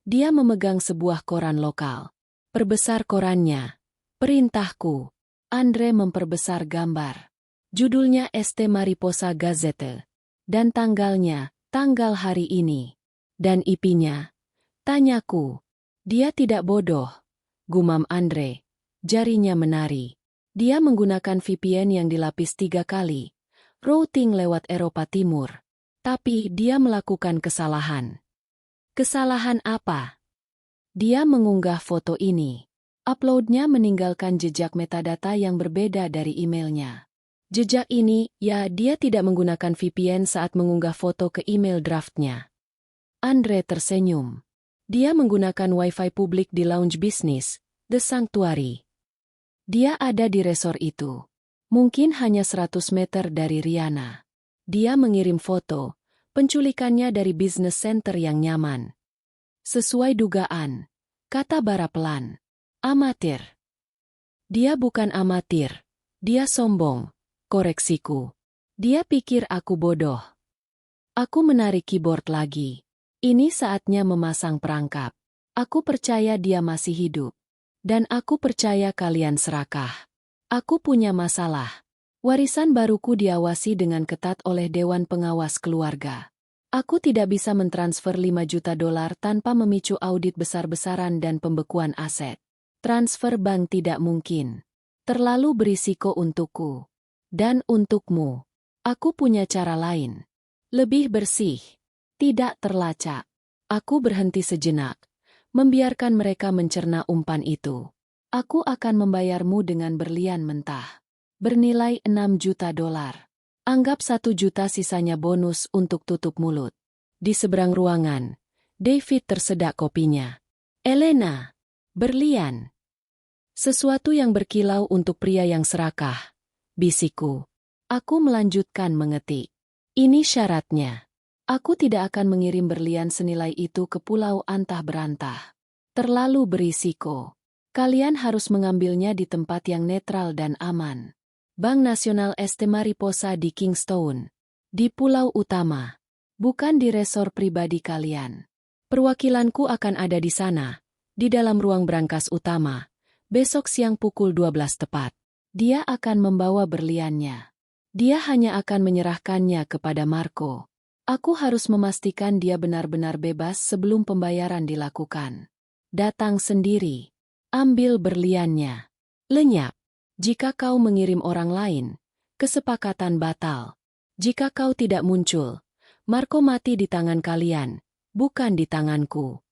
dia memegang sebuah koran lokal. Perbesar korannya. Perintahku. Andre memperbesar gambar. Judulnya ST Mariposa Gazette. Dan tanggalnya, tanggal hari ini. Dan IP-nya. Tanyaku. Dia tidak bodoh. Gumam Andre. Jarinya menari. Dia menggunakan VPN yang dilapis 3 kali. Routing lewat Eropa Timur. Tapi dia melakukan kesalahan. Kesalahan apa? Dia mengunggah foto ini. Uploadnya meninggalkan jejak metadata yang berbeda dari emailnya. Jejak ini, ya dia tidak menggunakan VPN saat mengunggah foto ke email draftnya. Andre tersenyum. Dia menggunakan Wi-Fi publik di lounge bisnis, The Sanctuary. Dia ada di resor itu. Mungkin hanya 100 meter dari Riana. Dia mengirim foto, penculikannya dari business center yang nyaman. Sesuai dugaan, kata Bara pelan. Amatir. Dia bukan amatir. Dia sombong, koreksiku. Dia pikir aku bodoh. Aku menarik keyboard lagi. Ini saatnya memasang perangkap. Aku percaya dia masih hidup. Dan aku percaya kalian serakah. Aku punya masalah. Warisan baruku diawasi dengan ketat oleh Dewan Pengawas Keluarga. Aku tidak bisa mentransfer 5 juta dolar tanpa memicu audit besar-besaran dan pembekuan aset. Transfer bank tidak mungkin. Terlalu berisiko untukku. Dan untukmu. Aku punya cara lain. Lebih bersih. Tidak terlacak. Aku berhenti sejenak. Membiarkan mereka mencerna umpan itu. Aku akan membayarmu dengan berlian mentah. Bernilai 6 juta dolar. Anggap 1 juta sisanya bonus untuk tutup mulut. Di seberang ruangan, David tersedak kopinya. Elena. Berlian. Sesuatu yang berkilau untuk pria yang serakah. Bisikku. Aku melanjutkan mengetik. Ini syaratnya. Aku tidak akan mengirim berlian senilai itu ke pulau antah berantah. Terlalu berisiko. Kalian harus mengambilnya di tempat yang netral dan aman. Bank Nasional Este Mariposa di Kingstown. Di pulau utama. Bukan di resor pribadi kalian. Perwakilanku akan ada di sana. Di dalam ruang brankas utama. Besok siang pukul 12 tepat. Dia akan membawa berliannya. Dia hanya akan menyerahkannya kepada Marco. Aku harus memastikan dia benar-benar bebas sebelum pembayaran dilakukan. Datang sendiri. Ambil berliannya. Lenyap. Jika kau mengirim orang lain, kesepakatan batal. Jika kau tidak muncul, Marco mati di tangan kalian, bukan di tanganku.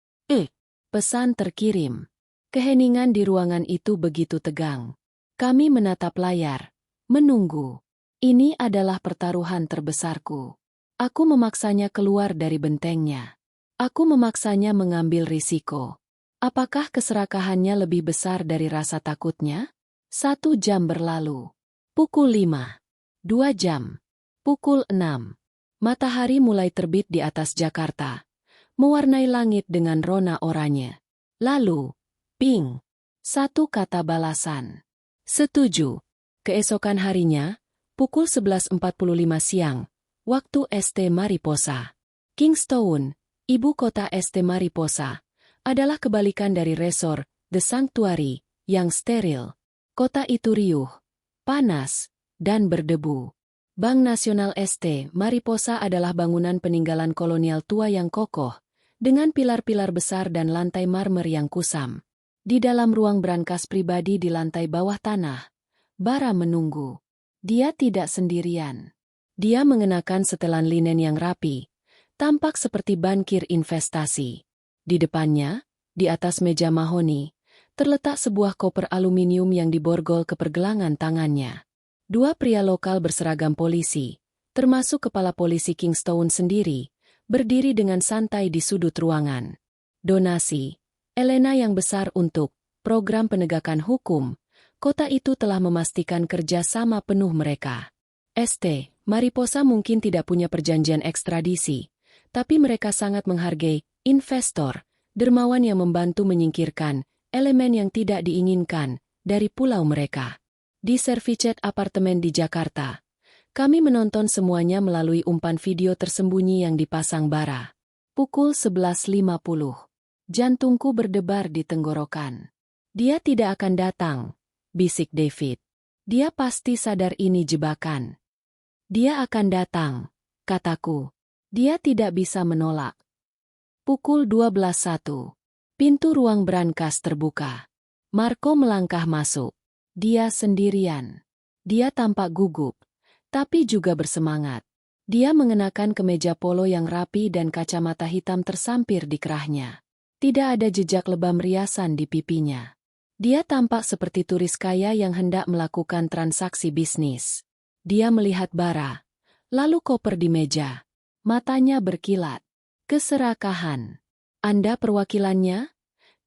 Pesan terkirim. Keheningan di ruangan itu begitu tegang. Kami menatap layar, menunggu. Ini adalah pertaruhan terbesarku. Aku memaksanya keluar dari bentengnya. Aku memaksanya mengambil risiko. Apakah keserakahannya lebih besar dari rasa takutnya? 1 jam berlalu. Pukul 5. 2 jam. Pukul 6. Matahari mulai terbit di atas Jakarta. Mewarnai langit dengan rona oranye. Lalu, ping. 1 kata balasan. Setuju. Keesokan harinya, pukul 11.45 siang, waktu Este Mariposa. Kingstown, ibu kota Este Mariposa, adalah kebalikan dari resor, The Sanctuary, yang steril. Kota itu riuh, panas, dan berdebu. Bank Nasional Este Mariposa adalah bangunan peninggalan kolonial tua yang kokoh, dengan pilar-pilar besar dan lantai marmer yang kusam. Di dalam ruang brankas pribadi di lantai bawah tanah, Bara menunggu. Dia tidak sendirian. Dia mengenakan setelan linen yang rapi, tampak seperti bankir investasi. Di depannya, di atas meja mahoni, terletak sebuah koper aluminium yang diborgol ke pergelangan tangannya. 2 pria lokal berseragam polisi, termasuk kepala polisi Kingstown sendiri, berdiri dengan santai di sudut ruangan. Donasi, Elena yang besar untuk program penegakan hukum, kota itu telah memastikan kerjasama penuh mereka. Este Mariposa mungkin tidak punya perjanjian ekstradisi, tapi mereka sangat menghargai investor, dermawan yang membantu menyingkirkan elemen yang tidak diinginkan dari pulau mereka. Di Servicet apartemen di Jakarta, kami menonton semuanya melalui umpan video tersembunyi yang dipasang Bara. Pukul 11.50. Jantungku berdebar di tenggorokan. Dia tidak akan datang, bisik David. Dia pasti sadar ini jebakan. Dia akan datang, kataku. Dia tidak bisa menolak. Pukul 12.01. Pintu ruang brankas terbuka. Marco melangkah masuk. Dia sendirian. Dia tampak gugup, tapi juga bersemangat. Dia mengenakan kemeja polo yang rapi dan kacamata hitam tersampir di kerahnya. Tidak ada jejak lebam riasan di pipinya. Dia tampak seperti turis kaya yang hendak melakukan transaksi bisnis. Dia melihat Bara, lalu koper di meja. Matanya berkilat. Keserakahan. Anda perwakilannya?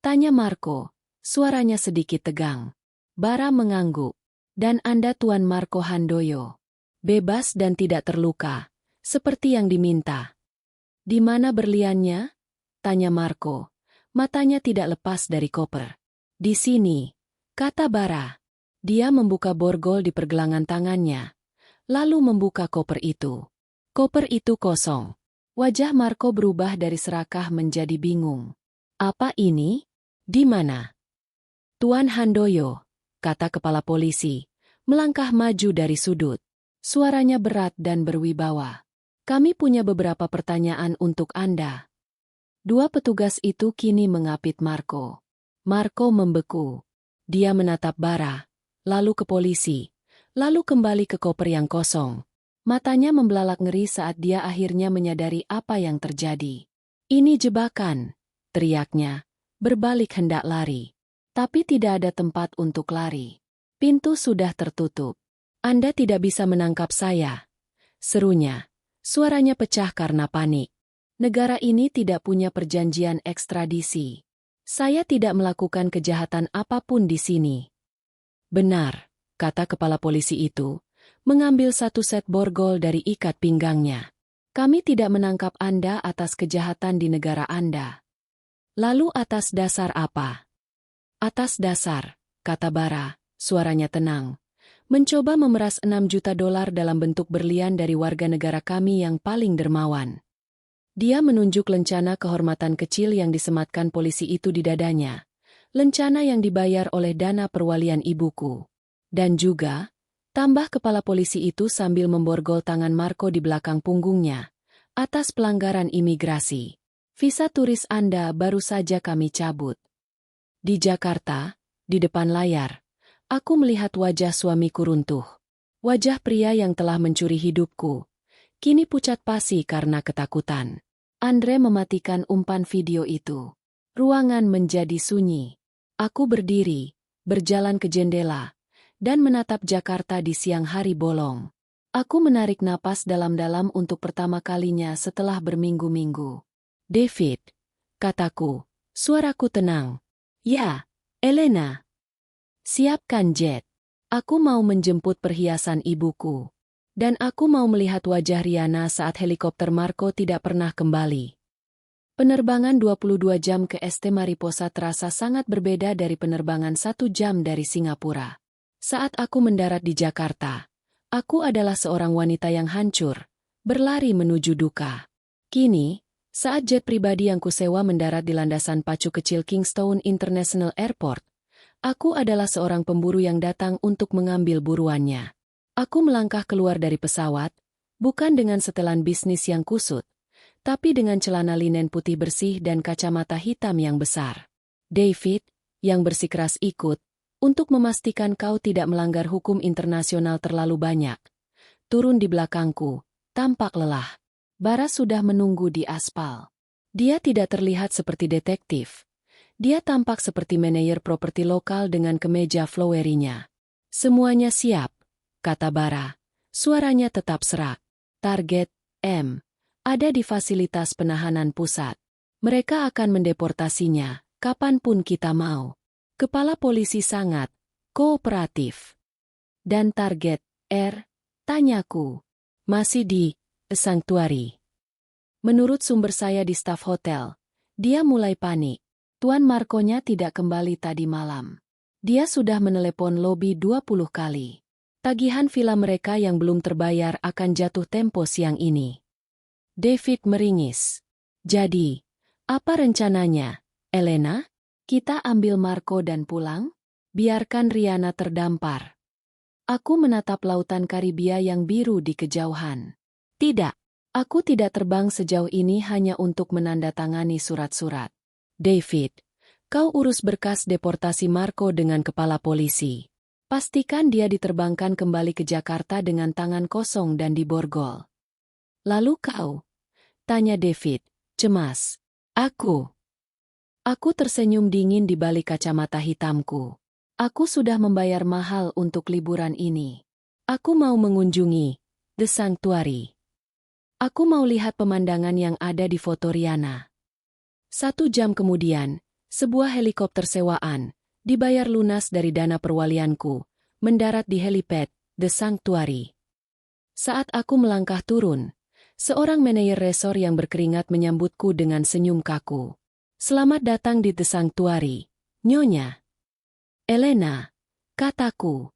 Tanya Marco, suaranya sedikit tegang. Bara mengangguk. Dan Anda Tuan Marco Handoyo. Bebas dan tidak terluka, seperti yang diminta. Di mana berliannya? Tanya Marco. Matanya tidak lepas dari koper. Di sini, kata Bara. Dia membuka borgol di pergelangan tangannya, lalu membuka koper itu. Koper itu kosong. Wajah Marco berubah dari serakah menjadi bingung. Apa ini? Di mana? Tuan Handoyo, kata kepala polisi, melangkah maju dari sudut. Suaranya berat dan berwibawa. Kami punya beberapa pertanyaan untuk Anda. Dua petugas itu kini mengapit Marco. Marco membeku. Dia menatap Bara, lalu ke polisi, lalu kembali ke koper yang kosong. Matanya membelalak ngeri saat dia akhirnya menyadari apa yang terjadi. Ini jebakan, teriaknya, berbalik hendak lari. Tapi tidak ada tempat untuk lari. Pintu sudah tertutup. Anda tidak bisa menangkap saya, serunya. Suaranya pecah karena panik. Negara ini tidak punya perjanjian ekstradisi. Saya tidak melakukan kejahatan apapun di sini. Benar, kata kepala polisi itu, mengambil satu set borgol dari ikat pinggangnya. Kami tidak menangkap Anda atas kejahatan di negara Anda. Lalu atas dasar apa? Atas dasar, kata Bara, suaranya tenang. Mencoba memeras 6 juta dolar dalam bentuk berlian dari warga negara kami yang paling dermawan. Dia menunjuk lencana kehormatan kecil yang disematkan polisi itu di dadanya. Lencana yang dibayar oleh dana perwalian ibuku. Dan juga, tambah kepala polisi itu sambil memborgol tangan Marco di belakang punggungnya. Atas pelanggaran imigrasi. Visa turis Anda baru saja kami cabut. Di Jakarta, di depan layar, aku melihat wajah suamiku runtuh. Wajah pria yang telah mencuri hidupku. Kini pucat pasi karena ketakutan. Andre mematikan umpan video itu. Ruangan menjadi sunyi. Aku berdiri, berjalan ke jendela, dan menatap Jakarta di siang hari bolong. Aku menarik napas dalam-dalam untuk pertama kalinya setelah berminggu-minggu. David, kataku, suaraku tenang. Ya, Elena. Siapkan jet. Aku mau menjemput perhiasan ibuku. Dan aku mau melihat wajah Riana saat helikopter Marco tidak pernah kembali. Penerbangan 22 jam ke ST Mariposa terasa sangat berbeda dari penerbangan 1 jam dari Singapura. Saat aku mendarat di Jakarta, aku adalah seorang wanita yang hancur, berlari menuju duka. Kini, saat jet pribadi yang kusewa mendarat di landasan pacu kecil Kingston International Airport, aku adalah seorang pemburu yang datang untuk mengambil buruannya. Aku melangkah keluar dari pesawat, bukan dengan setelan bisnis yang kusut, tapi dengan celana linen putih bersih dan kacamata hitam yang besar. David, yang bersikeras ikut, untuk memastikan kau tidak melanggar hukum internasional terlalu banyak. Turun di belakangku, tampak lelah. Bara sudah menunggu di aspal. Dia tidak terlihat seperti detektif. Dia tampak seperti manajer properti lokal dengan kemeja flowerinya. Semuanya siap, kata Bara. Suaranya tetap serak. Target, M. Ada di fasilitas penahanan pusat. Mereka akan mendeportasinya, kapanpun kita mau. Kepala polisi sangat kooperatif. Dan target, R, tanyaku. Masih di Sanctuary. Menurut sumber saya di staf hotel, dia mulai panik. Tuan Marco-nya tidak kembali tadi malam. Dia sudah menelepon lobi 20 kali. Tagihan villa mereka yang belum terbayar akan jatuh tempo siang ini. David meringis. Jadi, apa rencananya, Elena? Kita ambil Marco dan pulang? Biarkan Riana terdampar. Aku menatap lautan Karibia yang biru di kejauhan. Tidak, aku tidak terbang sejauh ini hanya untuk menandatangani surat-surat. David, kau urus berkas deportasi Marco dengan kepala polisi. Pastikan dia diterbangkan kembali ke Jakarta dengan tangan kosong dan diborgol. Lalu kau? Tanya David, cemas. Aku tersenyum dingin di balik kacamata hitamku. Aku sudah membayar mahal untuk liburan ini. Aku mau mengunjungi The Sanctuary. Aku mau lihat pemandangan yang ada di foto Riana. 1 jam kemudian, sebuah helikopter sewaan, dibayar lunas dari dana perwalianku, mendarat di helipad The Sanctuary. Saat aku melangkah turun, seorang manajer resor yang berkeringat menyambutku dengan senyum kaku. Selamat datang di The Sanctuary, Nyonya. Elena, kataku.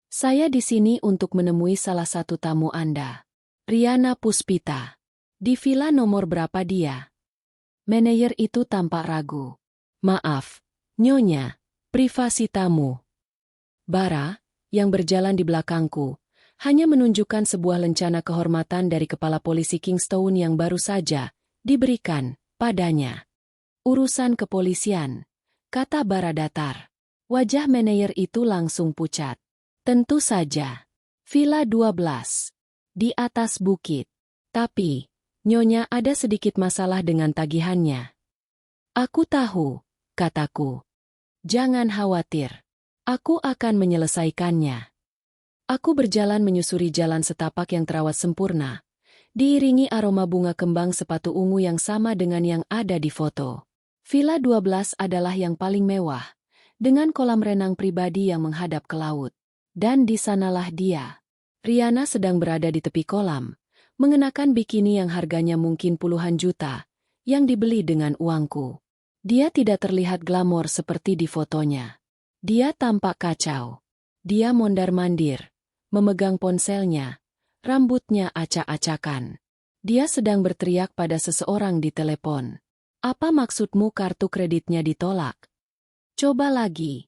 Saya di sini untuk menemui salah satu tamu Anda. Riana Puspita. Di villa nomor berapa dia? Manajer itu tampak ragu. Maaf, Nyonya, privasi tamu. Bara, yang berjalan di belakangku, Hanya menunjukkan sebuah lencana kehormatan dari kepala polisi Kingstown yang baru saja diberikan padanya. Urusan kepolisian, kata Baradatar. Wajah manajer itu langsung pucat. Tentu saja. Villa 12. Di atas bukit. Tapi, Nyonya ada sedikit masalah dengan tagihannya. Aku tahu, kataku. Jangan khawatir. Aku akan menyelesaikannya. Aku berjalan menyusuri jalan setapak yang terawat sempurna, diiringi aroma bunga kembang sepatu ungu yang sama dengan yang ada di foto. Villa 12 adalah yang paling mewah, dengan kolam renang pribadi yang menghadap ke laut. Dan di sanalah dia. Riana sedang berada di tepi kolam, mengenakan bikini yang harganya mungkin puluhan juta, yang dibeli dengan uangku. Dia tidak terlihat glamor seperti di fotonya. Dia tampak kacau. Dia mondar-mandir, memegang ponselnya, rambutnya acak-acakan. Dia sedang berteriak pada seseorang di telepon. Apa maksudmu kartu kreditnya ditolak? Coba lagi.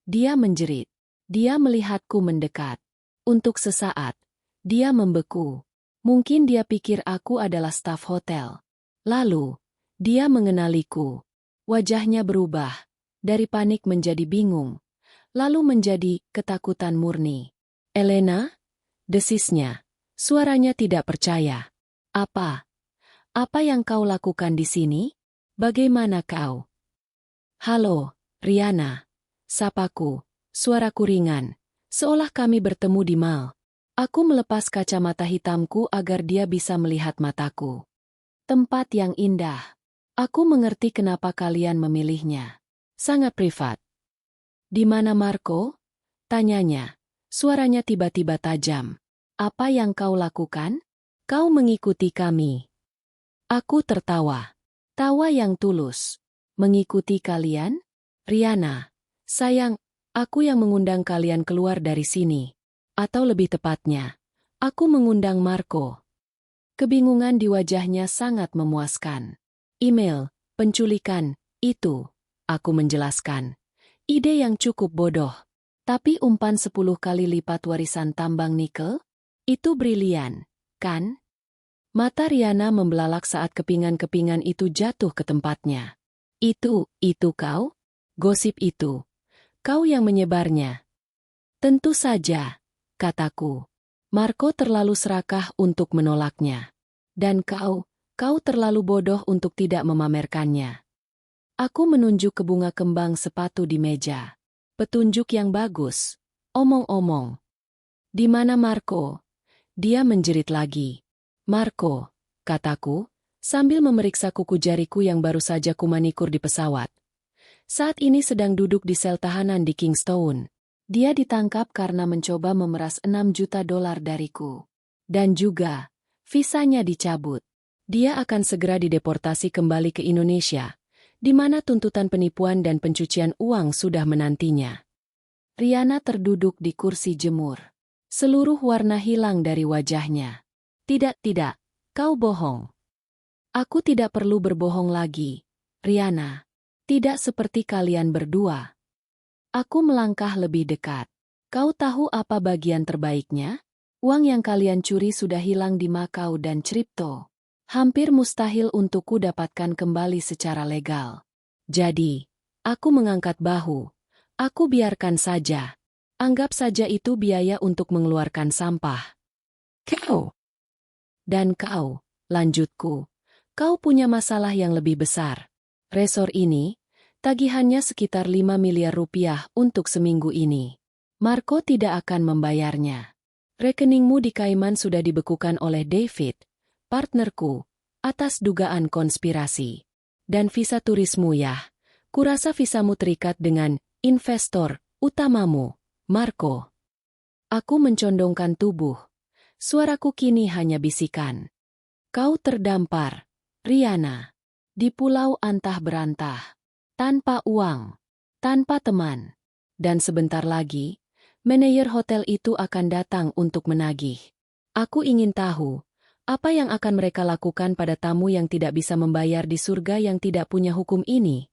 Dia menjerit. Dia melihatku mendekat. Untuk sesaat, dia membeku. Mungkin dia pikir aku adalah staf hotel. Lalu, dia mengenaliku. Wajahnya berubah, dari panik menjadi bingung, lalu menjadi ketakutan murni. Elena? Desisnya. Suaranya tidak percaya. Apa? Apa yang kau lakukan di sini? Bagaimana kau? Halo, Riana. Sapaku, suaraku ringan, seolah kami bertemu di mal. Aku melepas kacamata hitamku agar dia bisa melihat mataku. Tempat yang indah. Aku mengerti kenapa kalian memilihnya. Sangat privat. Di mana Marco? Tanyanya. Suaranya tiba-tiba tajam. Apa yang kau lakukan? Kau mengikuti kami. Aku tertawa. Tawa yang tulus. Mengikuti kalian? Riana. Sayang, aku yang mengundang kalian keluar dari sini. Atau lebih tepatnya, aku mengundang Marco. Kebingungan di wajahnya sangat memuaskan. Email, penculikan, itu, aku menjelaskan. Ide yang cukup bodoh. Tapi umpan 10 kali lipat warisan tambang nikel? Itu brilian, kan? Mata Riana membelalak saat kepingan-kepingan itu jatuh ke tempatnya. Itu kau? Gosip itu. Kau yang menyebarnya. Tentu saja, kataku. Marco terlalu serakah untuk menolaknya. Dan kau terlalu bodoh untuk tidak memamerkannya. Aku menunjuk ke bunga kembang sepatu di meja. Petunjuk yang bagus. Omong-omong. Di mana Marco? Dia menjerit lagi. Marco, kataku, sambil memeriksa kuku jariku yang baru saja kumanikur di pesawat. Saat ini sedang duduk di sel tahanan di Kingstown. Dia ditangkap karena mencoba memeras $6 juta dariku. Dan juga, visanya dicabut. Dia akan segera dideportasi kembali ke Indonesia, di mana tuntutan penipuan dan pencucian uang sudah menantinya. Riana terduduk di kursi jemur. Seluruh warna hilang dari wajahnya. Tidak, kau bohong. Aku tidak perlu berbohong lagi, Riana. Tidak seperti kalian berdua. Aku melangkah lebih dekat. Kau tahu apa bagian terbaiknya? Uang yang kalian curi sudah hilang di Makau dan Crypto. Hampir mustahil untukku dapatkan kembali secara legal. Jadi, aku mengangkat bahu. Aku biarkan saja. Anggap saja itu biaya untuk mengeluarkan sampah. Kau. Dan kau, lanjutku. Kau punya masalah yang lebih besar. Resor ini, tagihannya sekitar 5 miliar rupiah untuk seminggu ini. Marco tidak akan membayarnya. Rekeningmu di Kaiman sudah dibekukan oleh David, partnerku, atas dugaan konspirasi. Dan visa turismu ya. Kurasa visamu terikat dengan investor utamamu, Marco. Aku mencondongkan tubuh. Suaraku kini hanya bisikan. Kau terdampar, Riana. Di pulau antah berantah. Tanpa uang. Tanpa teman. Dan sebentar lagi, manajer hotel itu akan datang untuk menagih. Aku ingin tahu, apa yang akan mereka lakukan pada tamu yang tidak bisa membayar di surga yang tidak punya hukum ini?